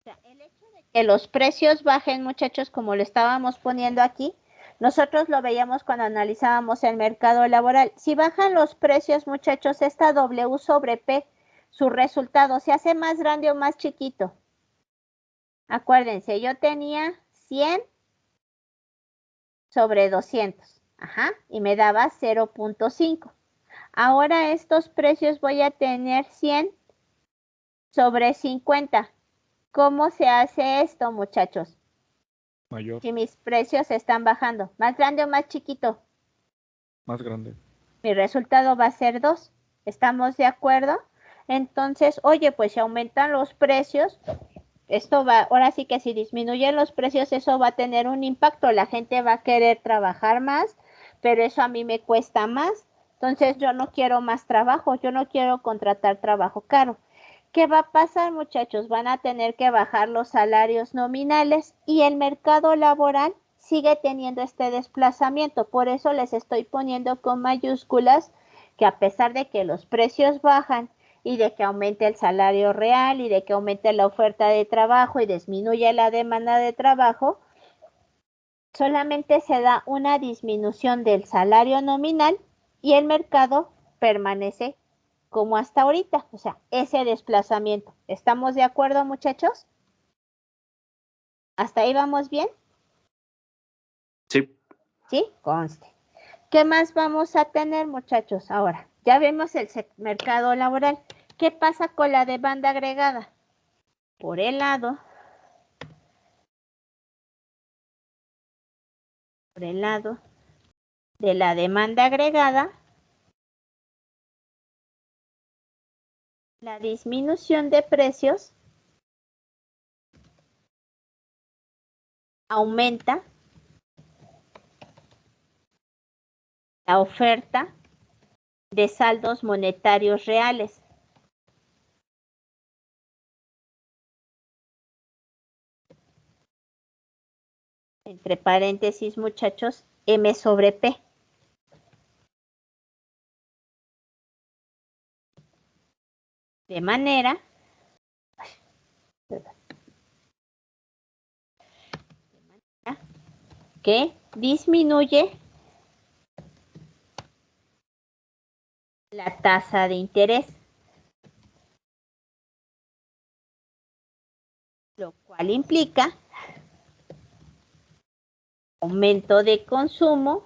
sea, el hecho de que los precios bajen, muchachos, como lo estábamos poniendo aquí, nosotros lo veíamos cuando analizábamos el mercado laboral. Si bajan los precios, muchachos, esta W sobre P, su resultado se hace más grande o más chiquito. Acuérdense, yo tenía 100 sobre 200, y me daba 0.5. Ahora estos precios voy a tener 100 sobre 50. ¿Cómo se hace esto, muchachos? Mayor. Si mis precios están bajando, ¿más grande o más chiquito? Más grande. Mi resultado va a ser 2. ¿Estamos de acuerdo? Entonces, oye, pues si aumentan los precios, esto va, ahora sí que si disminuyen los precios, eso va a tener un impacto. La gente va a querer trabajar más, pero eso a mí me cuesta más. Entonces yo no quiero más trabajo, yo no quiero contratar trabajo caro. ¿Qué va a pasar, muchachos? Van a tener que bajar los salarios nominales y el mercado laboral sigue teniendo este desplazamiento. Por eso les estoy poniendo con mayúsculas que a pesar de que los precios bajan y de que aumente el salario real y de que aumente la oferta de trabajo y disminuye la demanda de trabajo, solamente se da una disminución del salario nominal y el mercado permanece como hasta ahorita, o sea, ese desplazamiento. ¿Estamos de acuerdo, muchachos? ¿Hasta ahí vamos bien? Sí. Sí, conste. ¿Qué más vamos a tener, muchachos? Ahora, ya vemos el mercado laboral. ¿Qué pasa con la demanda agregada? Por el lado de la demanda agregada, la disminución de precios aumenta la oferta de saldos monetarios reales. Entre paréntesis, muchachos, M sobre P. De manera que disminuye la tasa de interés, lo cual implica aumento de consumo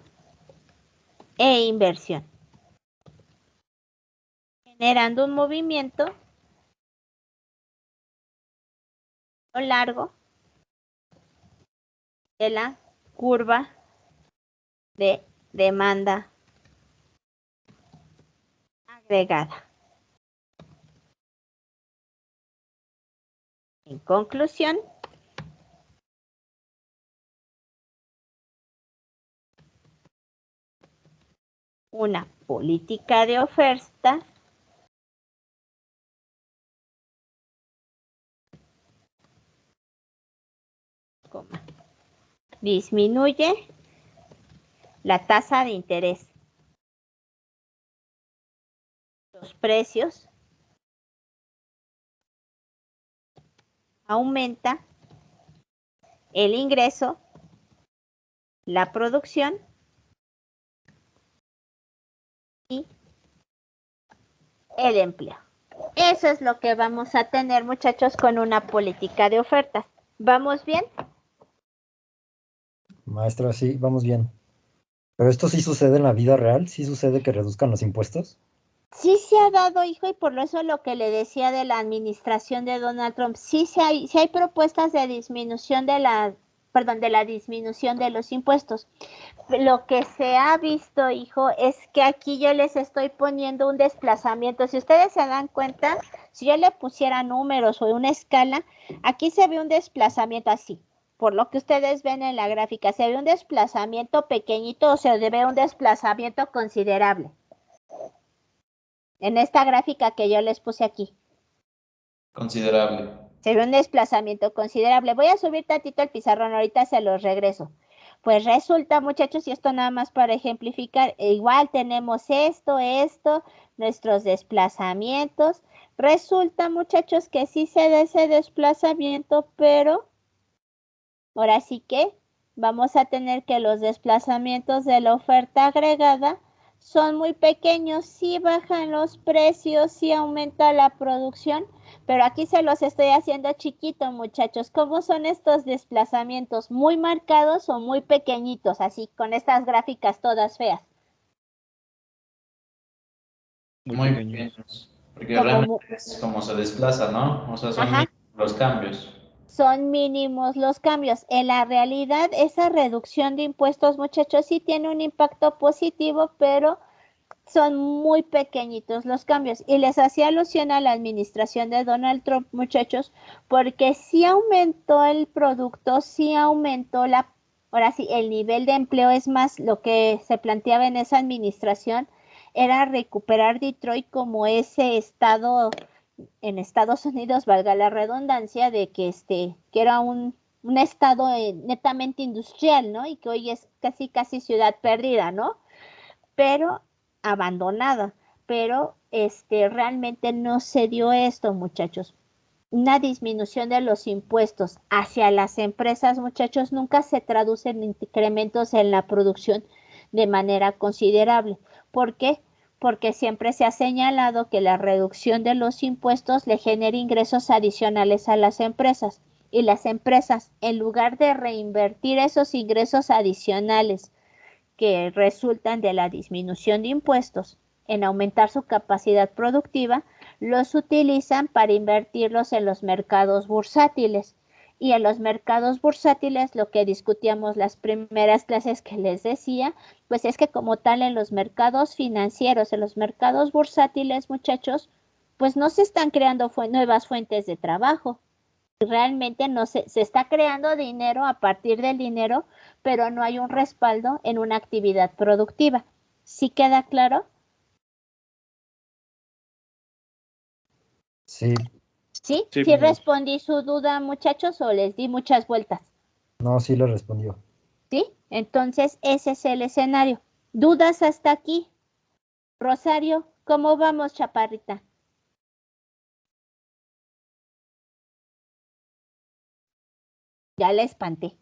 e inversión, generando un movimiento a lo largo de la curva de demanda agregada. En conclusión, una política de oferta disminuye la tasa de interés, los precios, aumenta el ingreso, la producción y el empleo. Eso es lo que vamos a tener, muchachos, con una política de ofertas. ¿Vamos bien? Maestra, sí, vamos bien. ¿Pero esto sí sucede en la vida real? ¿Sí sucede que reduzcan los impuestos? Sí se ha dado, hijo, y por eso lo que le decía de la administración de Donald Trump, sí hay propuestas de disminución de la perdón, de la disminución de los impuestos. Lo que se ha visto, hijo, es que aquí yo les estoy poniendo un desplazamiento. Si ustedes se dan cuenta, si yo le pusiera números o una escala, aquí se ve un desplazamiento así. Por lo que ustedes ven en la gráfica, se ve un desplazamiento pequeñito o se ve un desplazamiento considerable. En esta gráfica que yo les puse aquí. Considerable. Se ve un desplazamiento considerable. Voy a subir tantito el pizarrón, ahorita se los regreso. Pues resulta, muchachos, y esto nada más para ejemplificar, igual tenemos esto, nuestros desplazamientos. Resulta, muchachos, que sí se da ese desplazamiento, pero ahora sí que vamos a tener que los desplazamientos de la oferta agregada son muy pequeños, sí bajan los precios, sí aumenta la producción, pero aquí se los estoy haciendo chiquito, muchachos. ¿Cómo son estos desplazamientos? ¿Muy marcados o muy pequeñitos? Así, con estas gráficas todas feas. Muy pequeños. pequeños. Porque Como realmente es como se desplaza, ¿no? O sea, son Ajá. los cambios. Son mínimos los cambios. En la realidad, esa reducción de impuestos, muchachos, sí tiene un impacto positivo, pero son muy pequeñitos los cambios. Y les hacía alusión a la administración de Donald Trump, muchachos, porque sí aumentó el producto, sí aumentó ahora sí, el nivel de empleo. Es más, lo que se planteaba en esa administración era recuperar Detroit como ese estado en Estados Unidos, valga la redundancia, de que era un estado netamente industrial, ¿no? Y que hoy es casi ciudad perdida, ¿no? Pero abandonada. Pero realmente no se dio esto, muchachos. Una disminución de los impuestos hacia las empresas, muchachos, nunca se traduce en incrementos en la producción de manera considerable. ¿Por qué? Porque siempre se ha señalado que la reducción de los impuestos le genera ingresos adicionales a las empresas. Y las empresas, en lugar de reinvertir esos ingresos adicionales que resultan de la disminución de impuestos en aumentar su capacidad productiva, los utilizan para invertirlos en los mercados bursátiles. Y en los mercados bursátiles, lo que discutíamos las primeras clases que les decía, pues es que como tal en los mercados financieros, en los mercados bursátiles, muchachos, pues no se están creando nuevas fuentes de trabajo. Realmente no se está creando dinero a partir del dinero, pero no hay un respaldo en una actividad productiva. ¿Sí queda claro? Sí, ¿Sí? Sí, ¿Sí respondí su duda, muchachos, o les di muchas vueltas? no, sí le respondió. ¿Sí? Entonces, ese es el escenario. ¿Dudas hasta aquí? Rosario, ¿cómo vamos, chaparrita? Ya la espanté.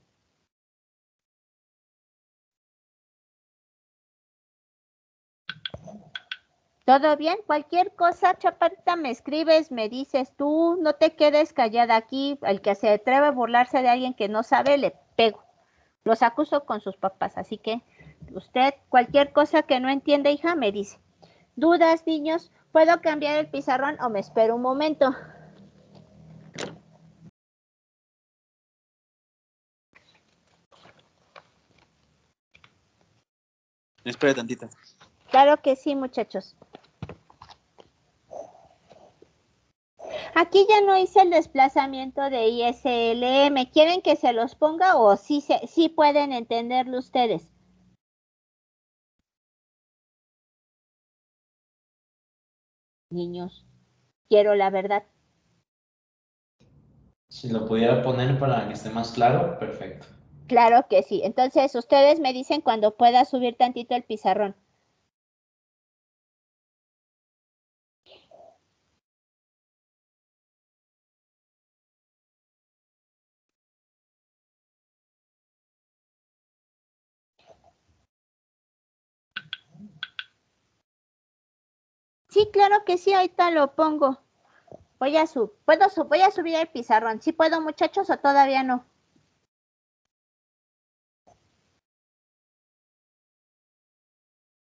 ¿Todo bien? Cualquier cosa, chaparrita, me escribes, me dices tú, no te quedes callada aquí. El que se atreve a burlarse de alguien que no sabe, le pego. Los acuso con sus papás, así que usted, cualquier cosa que no entienda, hija, me dice. ¿Dudas, niños? ¿Puedo cambiar el pizarrón o me espero un momento? Espera tantito. Claro que sí, muchachos. Aquí ya no hice el desplazamiento de ISLM. ¿Quieren que se los ponga o sí pueden entenderlo ustedes? Niños, quiero la verdad. Si lo pudiera poner para que esté más claro, perfecto. Claro que sí. Entonces, ustedes me dicen cuando pueda subir tantito el pizarrón. Sí, claro que sí, ahorita lo pongo. Voy a subir el pizarrón. ¿Sí puedo, muchachos, o todavía no?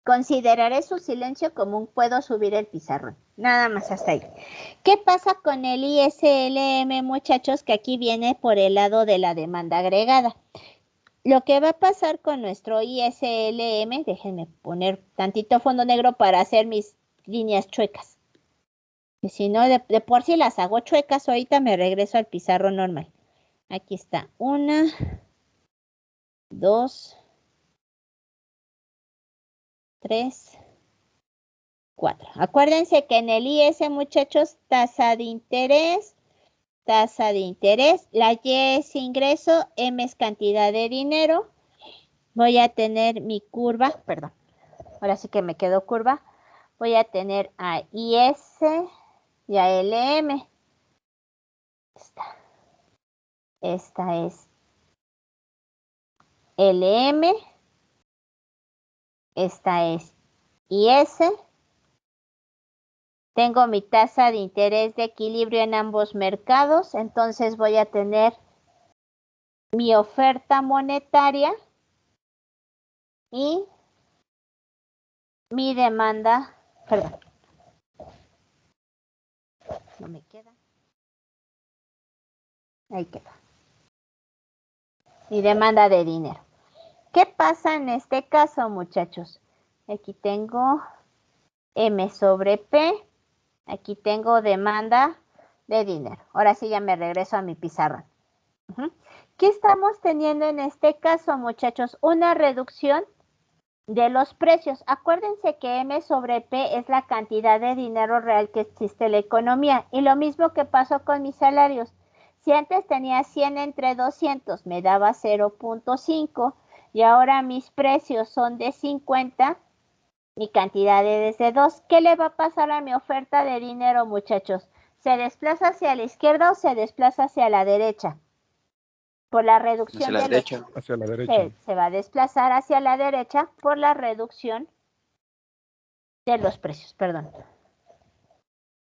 Consideraré su silencio común. Puedo subir el pizarrón. Nada más hasta ahí. ¿Qué pasa con el ISLM, muchachos? Que aquí viene por el lado de la demanda agregada. Lo que va a pasar con nuestro ISLM, déjenme poner tantito fondo negro para hacer mis líneas chuecas. Y si no, de por sí las hago chuecas, ahorita me regreso al pizarrón normal. Aquí está. 1, 2, 3, 4. Acuérdense que en el IS, muchachos, tasa de interés, la Y es ingreso, M es cantidad de dinero. Voy a tener mi curva, perdón, ahora sí que me quedó curva. Voy a tener a IS y a LM. Esta es LM. Esta es IS. Tengo mi tasa de interés de equilibrio en ambos mercados, entonces voy a tener mi oferta monetaria y mi demanda, perdón, no me queda, ahí queda, mi demanda de dinero. ¿Qué pasa en este caso, muchachos? Aquí tengo M sobre P, aquí tengo demanda de dinero. Ahora sí ya me regreso a mi pizarrón. ¿Qué estamos teniendo en este caso, muchachos? Una reducción de los precios. Acuérdense que M sobre P es la cantidad de dinero real que existe en la economía. Y lo mismo que pasó con mis salarios. Si antes tenía 100 entre 200, me daba 0.5 y ahora mis precios son de 50, mi cantidad es de 2. ¿Qué le va a pasar a mi oferta de dinero, muchachos? ¿Se desplaza hacia la izquierda o se desplaza hacia la derecha? Por la reducción Hacia la de derecha. Hacia la derecha. se va a desplazar hacia la derecha por la reducción de los precios, perdón.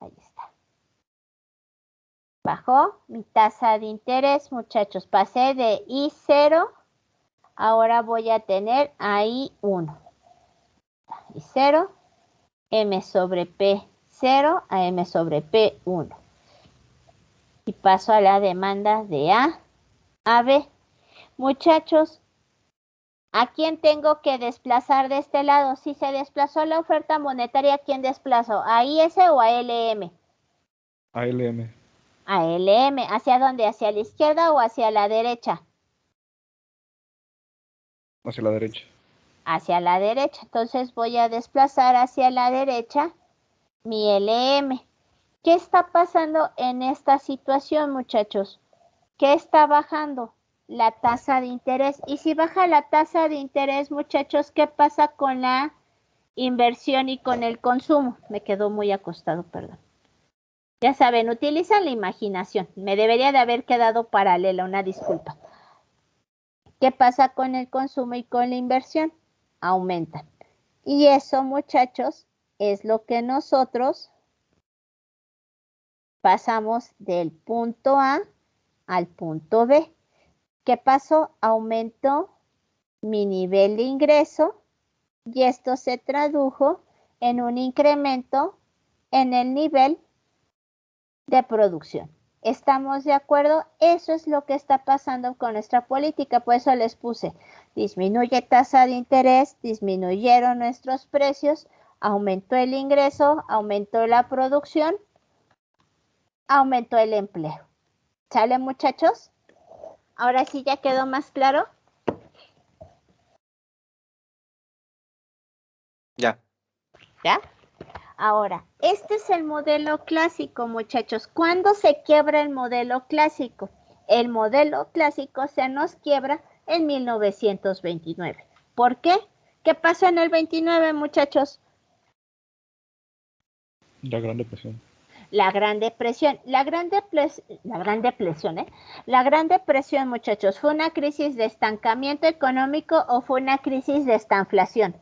Ahí está. Bajó mi tasa de interés, muchachos. Pasé de I0, ahora voy a tener a I1. I0, M sobre P0 a M sobre P1. Y paso a la demanda de A a B. Muchachos, ¿a quién tengo que desplazar de este lado? Si se desplazó la oferta monetaria, ¿a quién desplazo? ¿A IS o a LM? ALM. A LM. ¿Hacia dónde? ¿Hacia la izquierda o hacia la derecha? Hacia la derecha. Hacia la derecha. Entonces voy a desplazar hacia la derecha mi LM. ¿Qué está pasando en esta situación, muchachos? ¿Qué está bajando? La tasa de interés. Y si baja la tasa de interés, muchachos, ¿qué pasa con la inversión y con el consumo? Me quedó muy acostado, perdón. Ya saben, utilizan la imaginación. Me debería de haber quedado paralela, una disculpa. ¿Qué pasa con el consumo y con la inversión? Aumentan. Y eso, muchachos, es lo que nosotros pasamos del punto A al punto B. ¿Qué pasó? Aumentó mi nivel de ingreso y esto se tradujo en un incremento en el nivel de producción. ¿Estamos de acuerdo? Eso es lo que está pasando con nuestra política. Por eso les puse, disminuye tasa de interés, disminuyeron nuestros precios, aumentó el ingreso, aumentó la producción, aumentó el empleo. ¿Sale, muchachos? Ahora sí ya quedó más claro. Ya. ¿Ya? Ahora, este es el modelo clásico, muchachos. ¿Cuándo se quiebra el modelo clásico? El modelo clásico se nos quiebra en 1929. ¿Por qué? ¿Qué pasó en el 29, muchachos? La Gran Depresión. La Gran Depresión. La Gran Depresión, muchachos, ¿fue una crisis de estancamiento económico o fue una crisis de estanflación?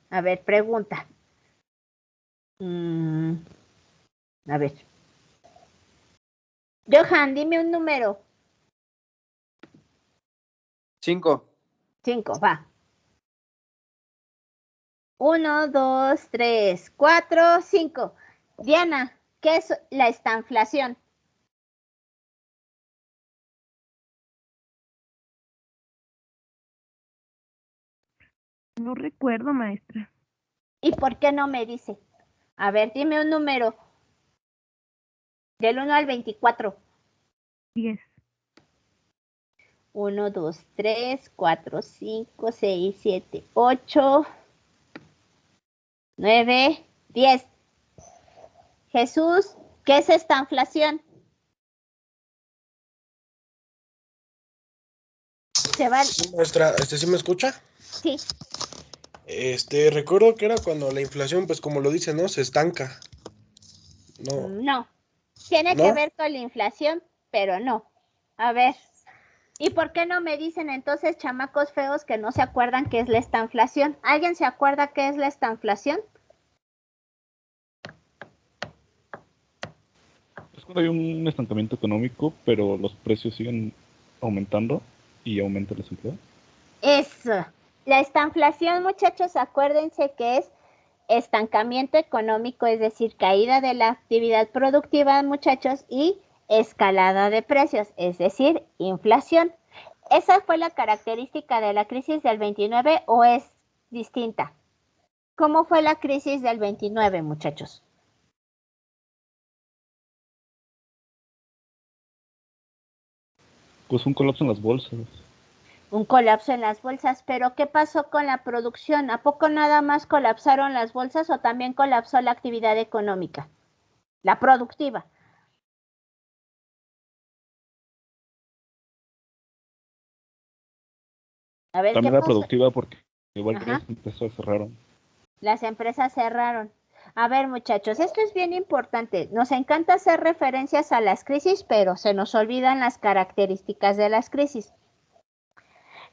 A ver, pregunta. A ver. Johan, dime un número. 5. 5, va. 1, 2, 3, 4, 5. Diana, ¿qué es la estanflación? No recuerdo, maestra. ¿Y por qué no me dice? A ver, dime un número. Del 1 al 24. 10. 1, 2, 3, 4, 5, 6, 7, 8, 9, 10. Jesús, ¿qué es esta inflación? Se va. Sí, maestra, ¿sí me escucha? Sí. Recuerdo que era cuando la inflación, pues como lo dice, ¿no? Se estanca. No. No. Tiene ¿No? que ver con la inflación, pero no. A ver. ¿Y por qué no me dicen entonces, chamacos feos, que no se acuerdan qué es la estanflación? ¿Alguien se acuerda qué es la estanflación? Es cuando hay un estancamiento económico, pero los precios siguen aumentando y aumenta el desempleo. Eso. La estanflación, muchachos, acuérdense que es estancamiento económico, es decir, caída de la actividad productiva, muchachos, y escalada de precios, es decir, inflación. ¿Esa fue la característica de la crisis del 29 o es distinta? ¿Cómo fue la crisis del 29, muchachos? Pues un colapso en las bolsas. Un colapso en las bolsas, pero ¿qué pasó con la producción? ¿A poco nada más colapsaron las bolsas o también colapsó la actividad económica? La productiva. A ver, También ¿qué la pasó? productiva porque igual Ajá. las empresas cerraron. Las empresas cerraron. A ver, muchachos, esto es bien importante. Nos encanta hacer referencias a las crisis, pero se nos olvidan las características de las crisis.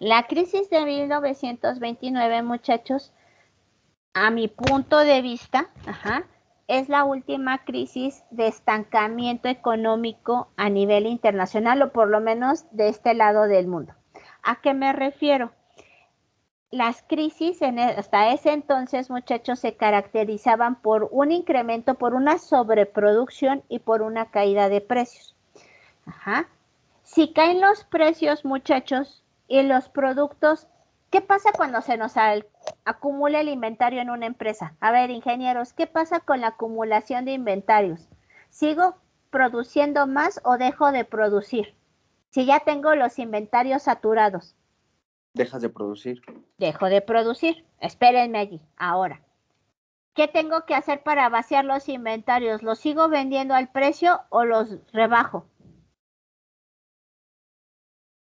La crisis de 1929, muchachos, a mi punto de vista, es la última crisis de estancamiento económico a nivel internacional, o por lo menos de este lado del mundo. ¿A qué me refiero? Las crisis hasta ese entonces, muchachos, se caracterizaban por un incremento, por una sobreproducción y por una caída de precios. Si caen los precios, muchachos, y los productos, ¿qué pasa cuando se nos acumula el inventario en una empresa? A ver, ingenieros, ¿qué pasa con la acumulación de inventarios? ¿Sigo produciendo más o dejo de producir? Si ya tengo los inventarios saturados. Dejas de producir. Dejo de producir. Espérenme allí. Ahora, ¿qué tengo que hacer para vaciar los inventarios? ¿Los sigo vendiendo al precio o los rebajo?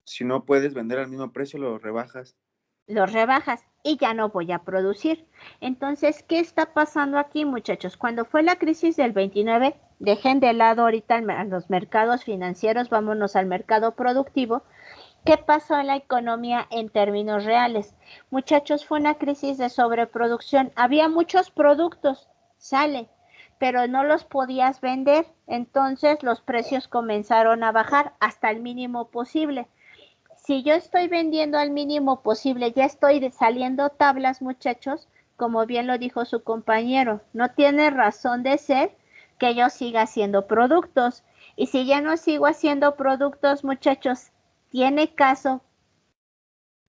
Si no puedes vender al mismo precio, lo rebajas. Los rebajas y ya no voy a producir. Entonces, ¿qué está pasando aquí, muchachos? Cuando fue la crisis del 29, dejen de lado ahorita los mercados financieros, vámonos al mercado productivo. ¿Qué pasó en la economía en términos reales? Muchachos, fue una crisis de sobreproducción. Había muchos productos, pero no los podías vender. Entonces los precios comenzaron a bajar hasta el mínimo posible. Si yo estoy vendiendo al mínimo posible, ya estoy saliendo tablas, muchachos, como bien lo dijo su compañero. No tiene razón de ser que yo siga haciendo productos. Y si ya no sigo haciendo productos, muchachos, ¿tiene caso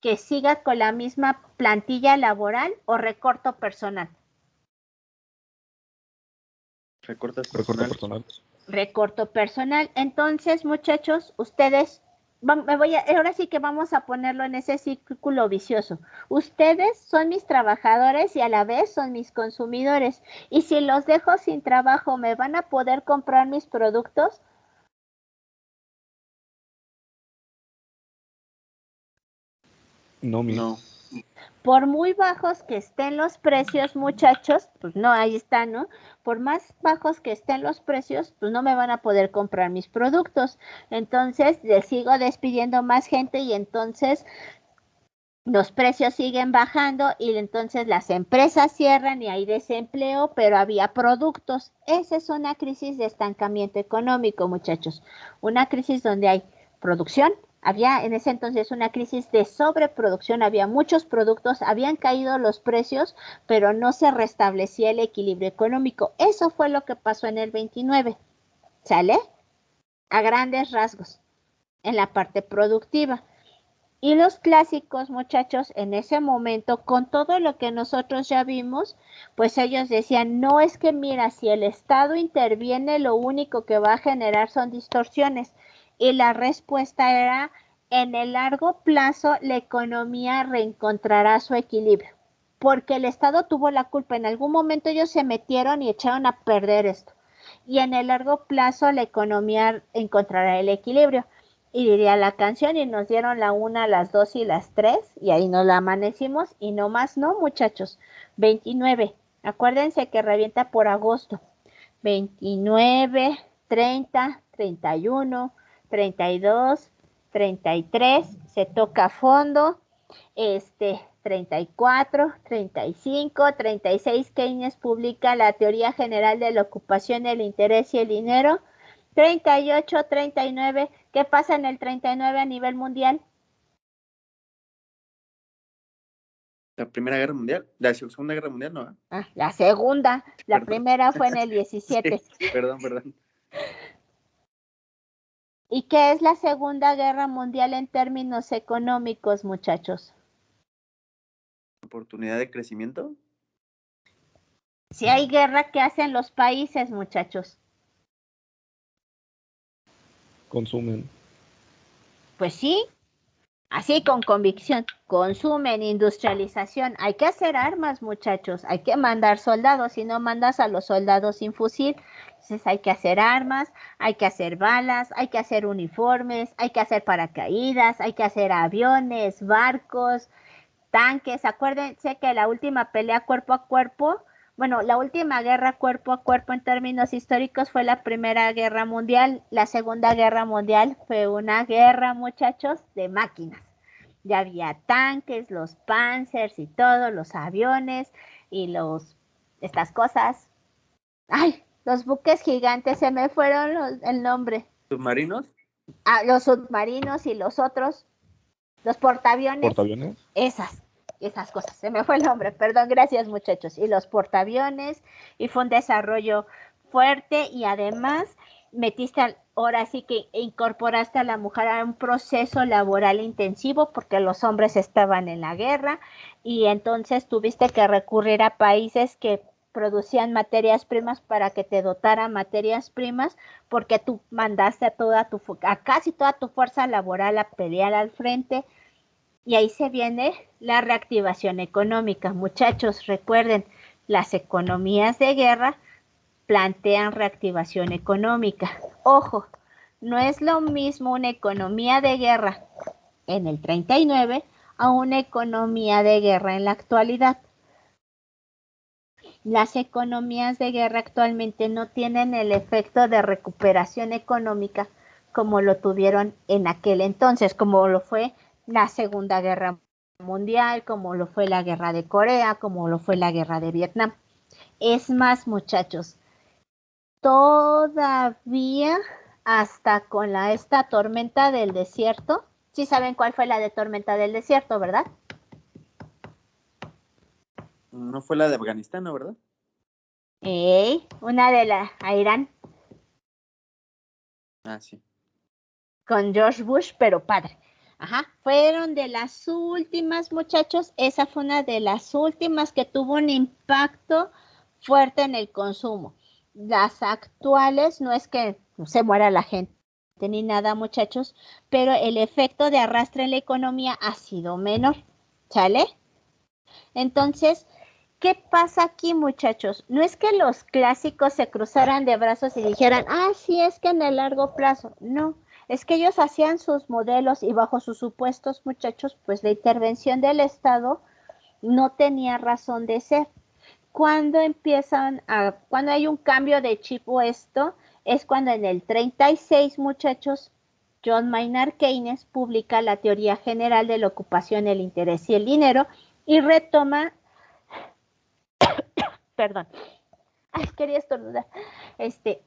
que siga con la misma plantilla laboral o recorto personal? Recortas Recorte personal. Recorto personal. Entonces, muchachos, ustedes, ahora sí que vamos a ponerlo en ese círculo vicioso. Ustedes son mis trabajadores y a la vez son mis consumidores. Y si los dejo sin trabajo, ¿me van a poder comprar mis productos? No. Por muy bajos que estén los precios, muchachos, pues no, ahí está, ¿no? Por más bajos que estén los precios, pues no me van a poder comprar mis productos. Entonces, les sigo despidiendo más gente y entonces los precios siguen bajando y entonces las empresas cierran y hay desempleo, pero había productos. Esa es una crisis de estancamiento económico, muchachos. Una crisis donde hay producción. Había en ese entonces una crisis de sobreproducción, había muchos productos, habían caído los precios, pero no se restablecía el equilibrio económico. Eso fue lo que pasó en el 29, ¿sale? A grandes rasgos, en la parte productiva. Y los clásicos, muchachos, en ese momento, con todo lo que nosotros ya vimos, pues ellos decían, no es que mira, si el Estado interviene, lo único que va a generar son distorsiones. Y la respuesta era, en el largo plazo, la economía reencontrará su equilibrio. Porque el Estado tuvo la culpa. En algún momento ellos se metieron y echaron a perder esto. Y en el largo plazo, la economía encontrará el equilibrio. Y diría la canción, y nos dieron la 1, las 2 y las 3, y ahí nos la amanecimos, y no más, no, muchachos. 29, acuérdense que revienta por agosto. 29, 30, 31, 32, 33, se toca fondo, 34, 35, 36, Keynes publica la teoría general de la ocupación, el interés y el dinero. 38, 39, ¿qué pasa en el 39 a nivel mundial? La Primera Guerra Mundial, la Segunda Guerra Mundial, ¿no? La segunda, la Perdón. primera fue en el 17. Sí, perdón. ¿Y qué es la Segunda Guerra Mundial en términos económicos, muchachos? ¿Oportunidad de crecimiento? Si hay guerra, ¿qué hacen los países, muchachos? Consumen. Pues sí, así con convicción, consumen, industrialización. Hay que hacer armas, muchachos, hay que mandar soldados, si no mandas a los soldados sin fusil. Entonces hay que hacer armas, hay que hacer balas, hay que hacer uniformes, hay que hacer paracaídas, hay que hacer aviones, barcos, tanques. Acuérdense que la última pelea cuerpo a cuerpo, bueno, la última guerra cuerpo a cuerpo en términos históricos fue la Primera Guerra Mundial. La Segunda Guerra Mundial fue una guerra, muchachos, de máquinas. Ya había tanques, los Panzers y todo, los aviones y estas cosas. Ay, los buques gigantes, se me fueron el nombre. ¿Submarinos? Los submarinos y los otros, los portaaviones. ¿Portaaviones? Esas cosas, se me fue el nombre, perdón, gracias muchachos. Y los portaaviones, y fue un desarrollo fuerte, y además ahora sí que incorporaste a la mujer a un proceso laboral intensivo porque los hombres estaban en la guerra, y entonces tuviste que recurrir a países que producían materias primas para que te dotaran materias primas, porque tú mandaste a casi toda tu fuerza laboral a pelear al frente. Y ahí se viene la reactivación económica. Muchachos, recuerden, las economías de guerra plantean reactivación económica. Ojo, no es lo mismo una economía de guerra en el 39 a una economía de guerra en la actualidad. Las economías de guerra actualmente no tienen el efecto de recuperación económica como lo tuvieron en aquel entonces, como lo fue la Segunda Guerra Mundial, como lo fue la Guerra de Corea, como lo fue la Guerra de Vietnam. Es más, muchachos, todavía hasta con esta tormenta del desierto, sí saben cuál fue la de tormenta del desierto, ¿verdad? No fue la de Afganistán, ¿no? ¿Verdad? Una de a Irán. Sí. Con George Bush, pero padre. Fueron de las últimas, muchachos. Esa fue una de las últimas que tuvo un impacto fuerte en el consumo. Las actuales, no es que se muera la gente ni nada, muchachos, pero el efecto de arrastre en la economía ha sido menor, ¿sale? Entonces, ¿qué pasa aquí, muchachos? No es que los clásicos se cruzaran de brazos y dijeran, sí, es que en el largo plazo. No, es que ellos hacían sus modelos y bajo sus supuestos, muchachos, pues la intervención del Estado no tenía razón de ser. Cuando hay un cambio de chip o esto, es cuando en el 36, muchachos, John Maynard Keynes publica la teoría general de la ocupación, el interés y el dinero y retoma, perdón, ay, quería estornudar,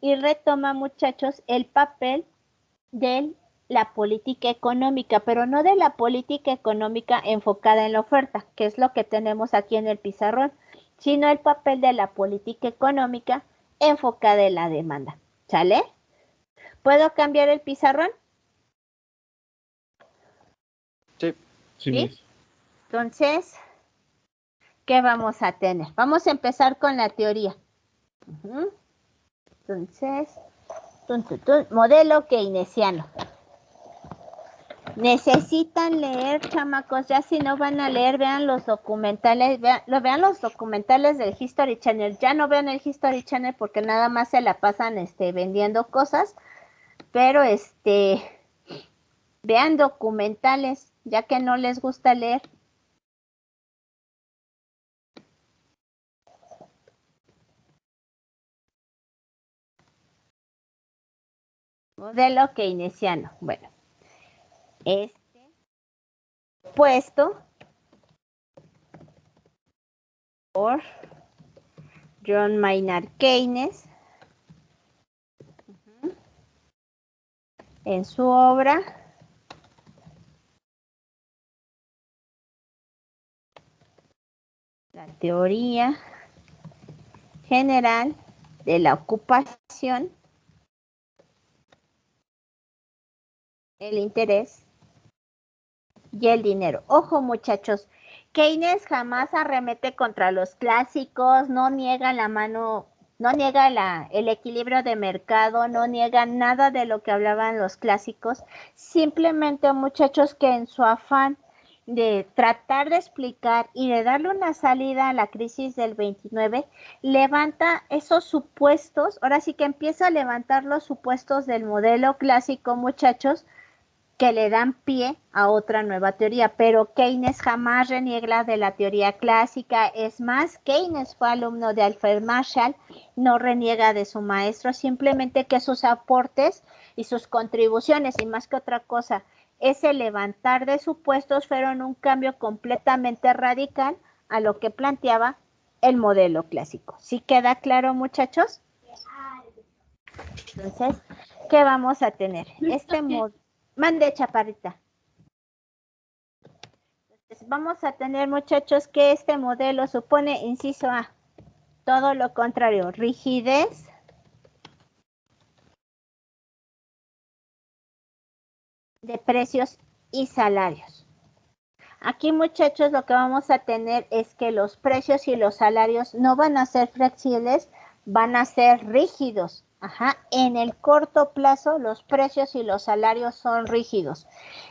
y retoma, muchachos, el papel de la política económica, pero no de la política económica enfocada en la oferta, que es lo que tenemos aquí en el pizarrón, sino el papel de la política económica enfocada en la demanda. ¿Sale? ¿Puedo cambiar el pizarrón? Sí. Sí, ¿Sí? Miss. Entonces, ¿qué vamos a tener? Vamos a empezar con la teoría. Entonces, modelo keynesiano. Necesitan leer, chamacos, ya si no van a leer, vean los documentales, vean los documentales del History Channel. Ya no vean el History Channel porque nada más se la pasan vendiendo cosas, pero vean documentales, ya que no les gusta leer. Modelo keynesiano. Bueno, puesto por John Maynard Keynes en su obra La teoría general de la ocupación, el interés y el dinero. Ojo, muchachos, Keynes jamás arremete contra los clásicos, no niega la mano, no niega el equilibrio de mercado, no niega nada de lo que hablaban los clásicos. Simplemente, muchachos, que en su afán de tratar de explicar y de darle una salida a la crisis del 29, levanta esos supuestos, ahora sí que empieza a levantar los supuestos del modelo clásico, muchachos, que le dan pie a otra nueva teoría, pero Keynes jamás reniega de la teoría clásica. Es más, Keynes fue alumno de Alfred Marshall, no reniega de su maestro, simplemente que sus aportes y sus contribuciones, y más que otra cosa, ese levantar de supuestos fueron un cambio completamente radical a lo que planteaba el modelo clásico. ¿Sí queda claro, muchachos? Entonces, ¿qué vamos a tener? Mande, chaparrita. Entonces, vamos a tener, muchachos, que este modelo supone, inciso A, todo lo contrario, rigidez de precios y salarios. Aquí, muchachos, lo que vamos a tener es que los precios y los salarios no van a ser flexibles, van a ser rígidos. Ajá. En el corto plazo, los precios y los salarios son rígidos.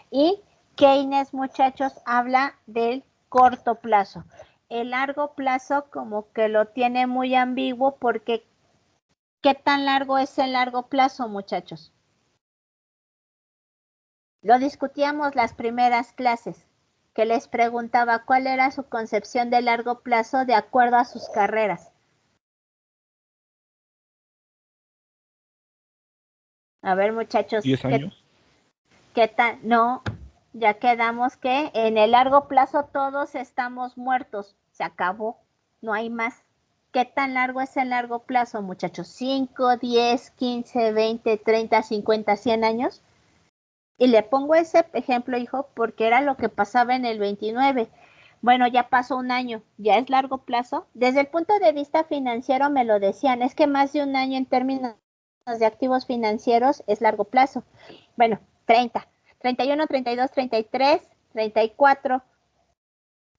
Y Keynes, muchachos, habla del corto plazo. El largo plazo como que lo tiene muy ambiguo porque ¿qué tan largo es el largo plazo, muchachos? Lo discutíamos las primeras clases, que les preguntaba cuál era su concepción de largo plazo de acuerdo a sus carreras. A ver, muchachos. 10 años. ¿Qué tal? No, ya quedamos que en el largo plazo todos estamos muertos. Se acabó, no hay más. ¿Qué tan largo es el largo plazo, muchachos? ¿5, 10, 15, 20, 30, 50, 100 años? Y le pongo ese ejemplo, hijo, porque era lo que pasaba en el 29. Bueno, ya pasó un año, ya es largo plazo. Desde el punto de vista financiero me lo decían, es que más de un año en términos de activos financieros es largo plazo. Bueno, 30, 31, 32, 33, 34.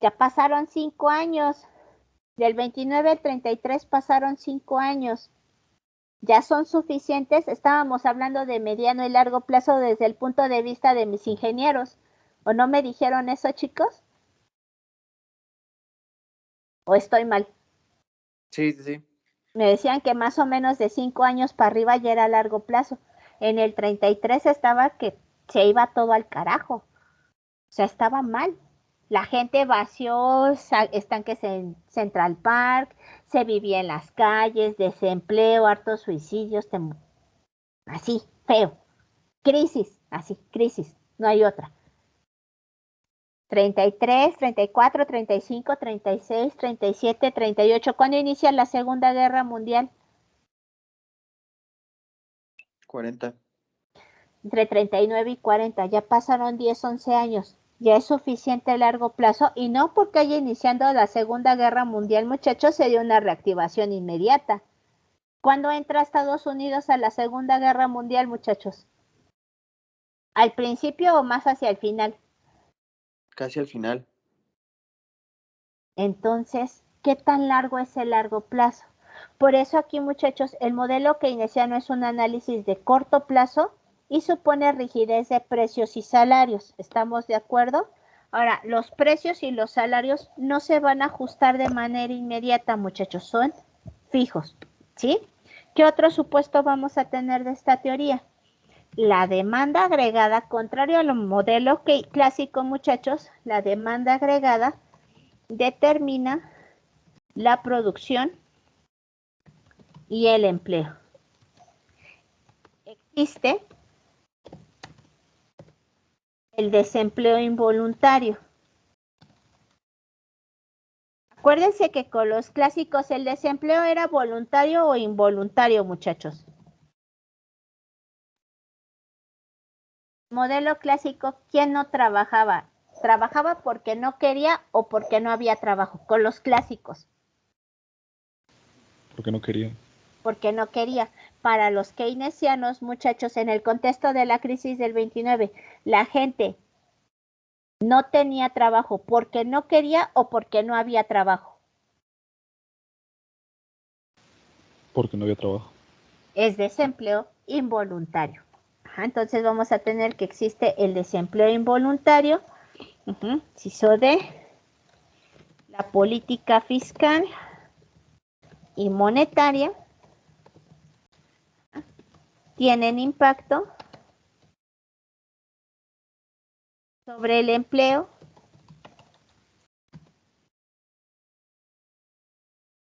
Ya pasaron 5 años. Del 29 al 33 pasaron 5 años. Ya son suficientes. Estábamos hablando de mediano y largo plazo desde el punto de vista de mis ingenieros. ¿O no me dijeron eso, chicos? ¿O estoy mal? Sí, sí, sí. Me decían que más o menos de 5 años para arriba ya era largo plazo. En el 33 estaba que se iba todo al carajo. O sea, estaba mal. La gente vació estanques en Central Park, se vivía en las calles, desempleo, hartos suicidios, así, feo. Crisis, Así, crisis, no hay otra. 33, 34, 35, 36, 37, 38. ¿Cuándo inicia la Segunda Guerra Mundial? 40. Entre 39 y 40. Ya pasaron 10, 11 años. Ya es suficiente a largo plazo y no porque haya iniciado la Segunda Guerra Mundial, muchachos, se dio una reactivación inmediata. ¿Cuándo entra Estados Unidos a la Segunda Guerra Mundial, muchachos? ¿Al principio o más hacia el final? Casi al final. Entonces, ¿qué tan largo es el largo plazo? Por eso aquí, muchachos, el modelo keynesiano es un análisis de corto plazo y supone rigidez de precios y salarios. ¿Estamos de acuerdo? Ahora, los precios y los salarios no se van a ajustar de manera inmediata, muchachos, son fijos, ¿sí? ¿Qué otro supuesto vamos a tener de esta teoría? La demanda agregada, contrario al modelo clásico, muchachos, la demanda agregada determina la producción y el empleo. Existe el desempleo involuntario. Acuérdense que con los clásicos el desempleo era voluntario o involuntario, muchachos. Modelo clásico, ¿quién no trabajaba? ¿Trabajaba porque no quería o porque no había trabajo? Con los clásicos. Porque no quería. Porque no quería. Para los keynesianos, muchachos, en el contexto de la crisis del 29, la gente no tenía trabajo porque no quería o porque no había trabajo. Porque no había trabajo. Es desempleo involuntario. Ajá, entonces vamos a tener que existe el desempleo involuntario. Inciso D, la política fiscal y monetaria tienen impacto sobre el empleo,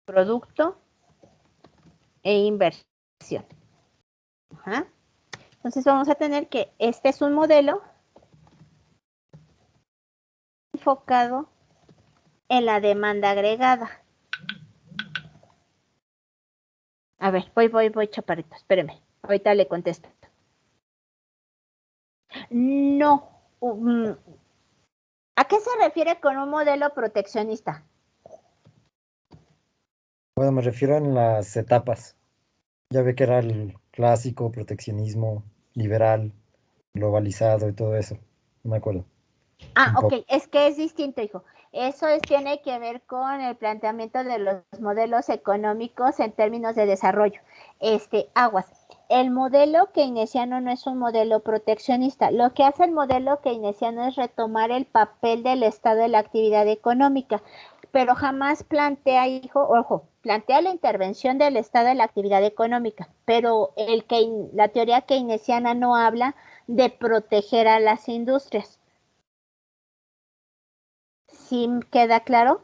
producto e inversión. Ajá. Entonces vamos a tener que este es un modelo enfocado en la demanda agregada. A ver, voy, chaparrito, espéreme. Ahorita le contesto. No. ¿A qué se refiere con un modelo proteccionista? Bueno, me refiero en las etapas. Ya ve que era el clásico, proteccionismo, liberal, globalizado y todo eso. No me acuerdo. Ah, Un ok, poco. es que es distinto, hijo. Eso tiene que ver con el planteamiento de los modelos económicos en términos de desarrollo. Aguas. El modelo keynesiano no es un modelo proteccionista. Lo que hace el modelo keynesiano es retomar el papel del Estado en la actividad económica, pero jamás plantea, hijo, ojo, plantea la intervención del Estado en la actividad económica, pero la teoría keynesiana no habla de proteger a las industrias. ¿Sí queda claro?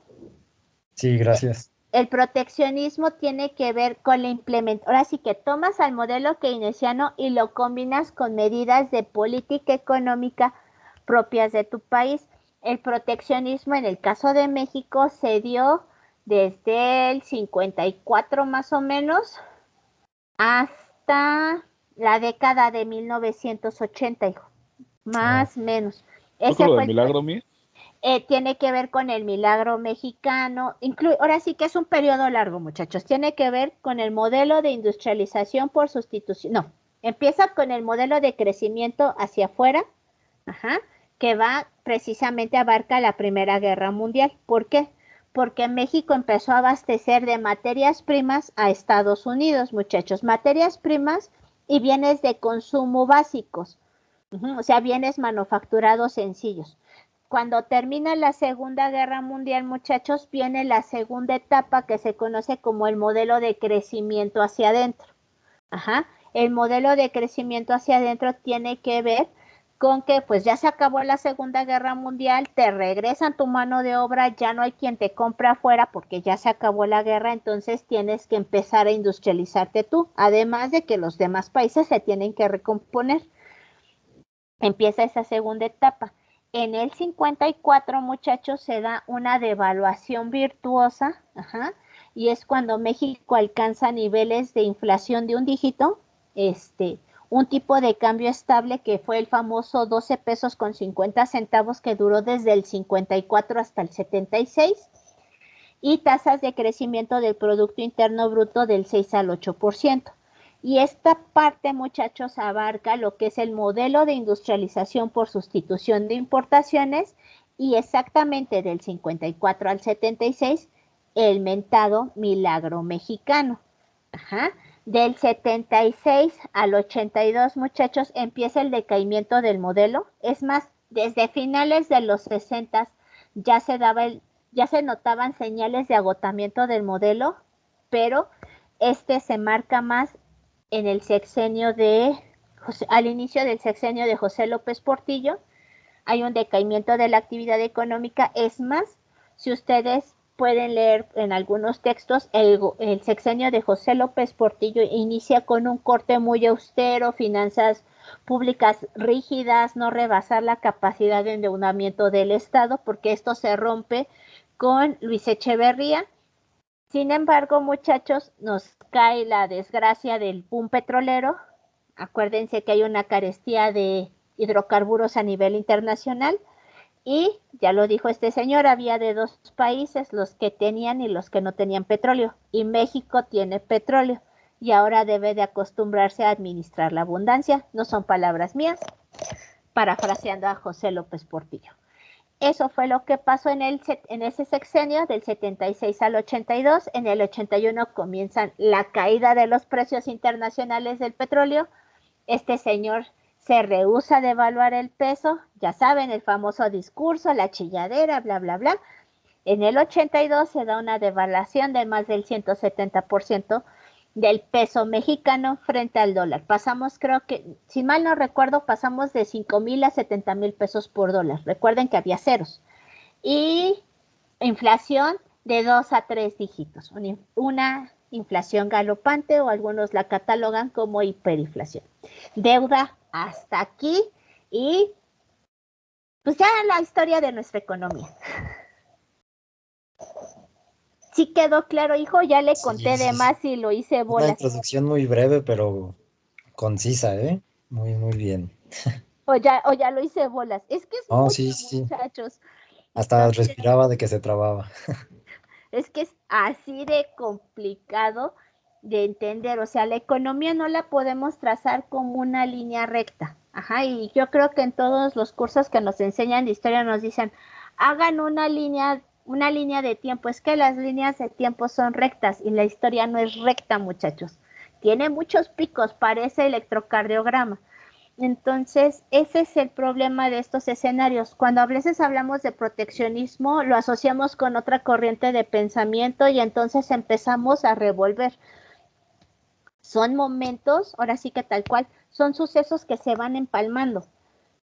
Sí, gracias. El proteccionismo tiene que ver con la implementación. Ahora sí que tomas al modelo keynesiano y lo combinas con medidas de política económica propias de tu país. El proteccionismo en el caso de México se dio desde el 54 más o menos hasta la década de 1980, hijo. Más o menos. ¿Fue con Ese lo fue del milagro, mi? tiene que ver con el milagro mexicano. Ahora sí que es un periodo largo, muchachos. Tiene que ver con el modelo de industrialización por sustitución. No, empieza con el modelo de crecimiento hacia afuera, que va precisamente abarca la Primera Guerra Mundial. ¿Por qué? Porque México empezó a abastecer de materias primas a Estados Unidos, muchachos. Materias primas y bienes de consumo básicos. O sea, bienes manufacturados sencillos. Cuando termina la Segunda Guerra Mundial, muchachos, viene la segunda etapa que se conoce como el modelo de crecimiento hacia adentro. El modelo de crecimiento hacia adentro tiene que ver con que pues ya se acabó la Segunda Guerra Mundial, te regresan tu mano de obra, ya no hay quien te compre afuera porque ya se acabó la guerra, entonces tienes que empezar a industrializarte tú, además de que los demás países se tienen que recomponer. empieza esa segunda etapa. En el 54, muchachos, se da una devaluación virtuosa, y es cuando México alcanza niveles de inflación de un dígito, un tipo de cambio estable que fue el famoso 12 pesos con 50 centavos que duró desde el 54 hasta el 76, y tasas de crecimiento del Producto Interno Bruto del 6 al 8%. Y esta parte, muchachos, abarca lo que es el modelo de industrialización por sustitución de importaciones, y exactamente del 54 al 76, el mentado milagro mexicano. Del 76 al 82, muchachos, empieza el decaimiento del modelo. Es más, desde finales de los 60 ya se notaban señales de agotamiento del modelo, pero se marca más en el sexenio al inicio del sexenio de José López Portillo. Hay un decaimiento de la actividad económica. Es más, si ustedes pueden leer en algunos textos, el sexenio de José López Portillo inicia con un corte muy austero, finanzas públicas rígidas, no rebasar la capacidad de endeudamiento del Estado, porque esto se rompe con Luis Echeverría. Sin embargo, muchachos, nos cae la desgracia del boom petrolero. Acuérdense que hay una carestía de hidrocarburos a nivel internacional, y ya lo dijo este señor, había de dos países, los que tenían y los que no tenían petróleo, y México tiene petróleo y ahora debe de acostumbrarse a administrar la abundancia. No son palabras mías, parafraseando a José López Portillo. Eso fue lo que pasó en ese sexenio del 76 al 82. En el 81 comienzan la caída de los precios internacionales del petróleo. Este señor se rehúsa a devaluar el peso, ya saben, el famoso discurso, la chilladera, bla, bla, bla. En el 82 se da una devaluación de más del 170% del peso mexicano frente al dólar. Pasamos, creo que, si mal no recuerdo, pasamos de 5,000 a 70,000 pesos por dólar. Recuerden que había ceros. Y inflación de 2 a 3 dígitos. Una inflación galopante, o algunos la catalogan como hiperinflación. Deuda hasta aquí, y pues ya la historia de nuestra economía. ¿Sí quedó claro, hijo? Ya le conté de más y lo hice Una bolas. introducción muy breve, pero concisa, ¿eh? Muy, muy bien. O ya lo hice bolas. Es que es No, mucho, sí. muchachos. Hasta Entonces, respiraba de que se trababa. es que es así de complicado de entender. O sea, la economía no la podemos trazar como una línea recta. Y yo creo que en todos los cursos que nos enseñan de historia nos dicen, hagan una línea de tiempo. Es que las líneas de tiempo son rectas y la historia no es recta, muchachos. Tiene muchos picos, parece electrocardiograma. Entonces, ese es el problema de estos escenarios. Cuando a veces hablamos de proteccionismo, lo asociamos con otra corriente de pensamiento y entonces empezamos a revolver. Son momentos, ahora sí que tal cual, son sucesos que se van empalmando.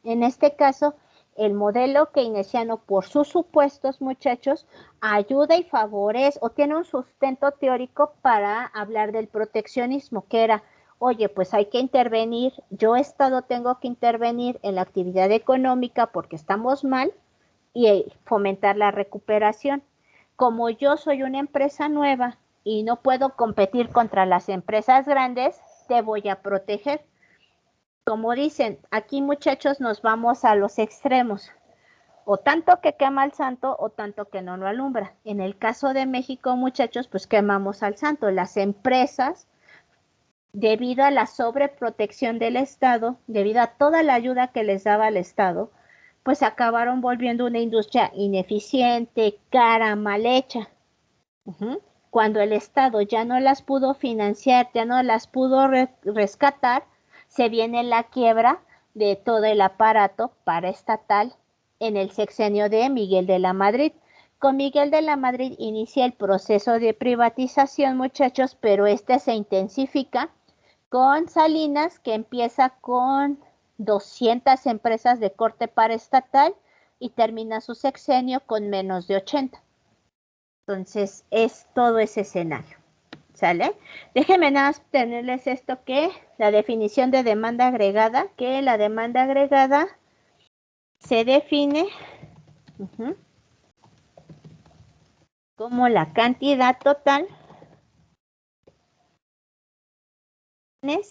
En este caso, el modelo keynesiano, por sus supuestos, muchachos, ayuda y favorece o tiene un sustento teórico para hablar del proteccionismo, que era, oye, pues hay que intervenir, yo Estado tengo que intervenir en la actividad económica porque estamos mal y fomentar la recuperación. Como yo soy una empresa nueva y no puedo competir contra las empresas grandes, te voy a proteger. Como dicen, aquí, muchachos, nos vamos a los extremos. O tanto que quema al santo o tanto que no lo alumbra. En el caso de México, muchachos, pues quemamos al santo. Las empresas, debido a la sobreprotección del Estado, debido a toda la ayuda que les daba el Estado, pues acabaron volviendo una industria ineficiente, cara, mal hecha. Cuando el Estado ya no las pudo financiar, ya no las pudo rescatar, se viene la quiebra de todo el aparato paraestatal en el sexenio de Miguel de la Madrid. Con Miguel de la Madrid inicia el proceso de privatización, muchachos, pero se intensifica con Salinas, que empieza con 200 empresas de corte paraestatal y termina su sexenio con menos de 80. Entonces, es todo ese escenario. ¿Sale? Déjenme nada más tenerles esto que la definición de demanda agregada, que la demanda agregada se define como la cantidad total que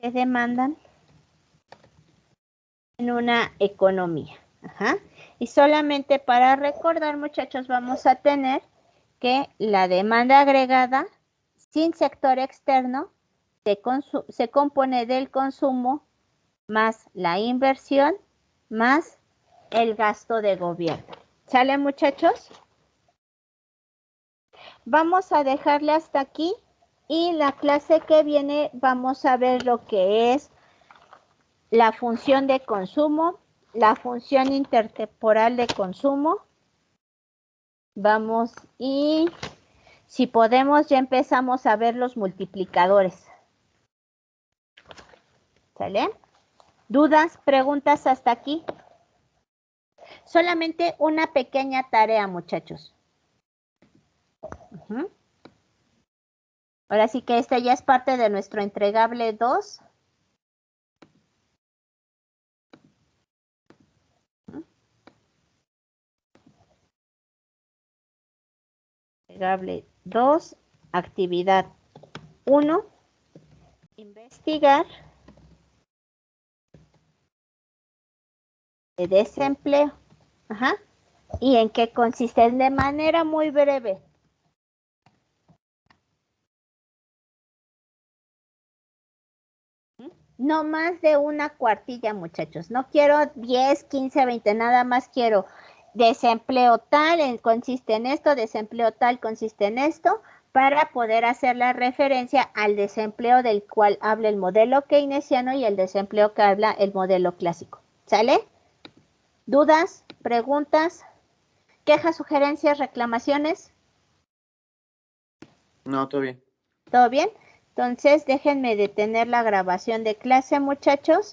se demandan en una economía. Y solamente para recordar, muchachos, vamos a tener que la demanda agregada sin sector externo se compone del consumo más la inversión más el gasto de gobierno. ¿Sale, muchachos? Vamos a dejarle hasta aquí y la clase que viene vamos a ver lo que es la función de consumo, la función intertemporal de consumo. Vamos y si podemos ya empezamos a ver los multiplicadores. ¿Sale? ¿Dudas, preguntas hasta aquí? Solamente una pequeña tarea, muchachos. Ahora sí que esta ya es parte de nuestro entregable 2. Entregable 2, actividad 1, investigar de desempleo. ¿Y en qué consiste? De manera muy breve. No más de una cuartilla, muchachos. No quiero 10, 15, 20, nada más quiero desempleo tal, consiste en esto, desempleo tal, consiste en esto, para poder hacer la referencia al desempleo del cual habla el modelo keynesiano y el desempleo que habla el modelo clásico. ¿Sale? ¿Dudas? ¿Preguntas? ¿Quejas, sugerencias, reclamaciones? No, todo bien. ¿Todo bien? Entonces, déjenme detener la grabación de clase, muchachos.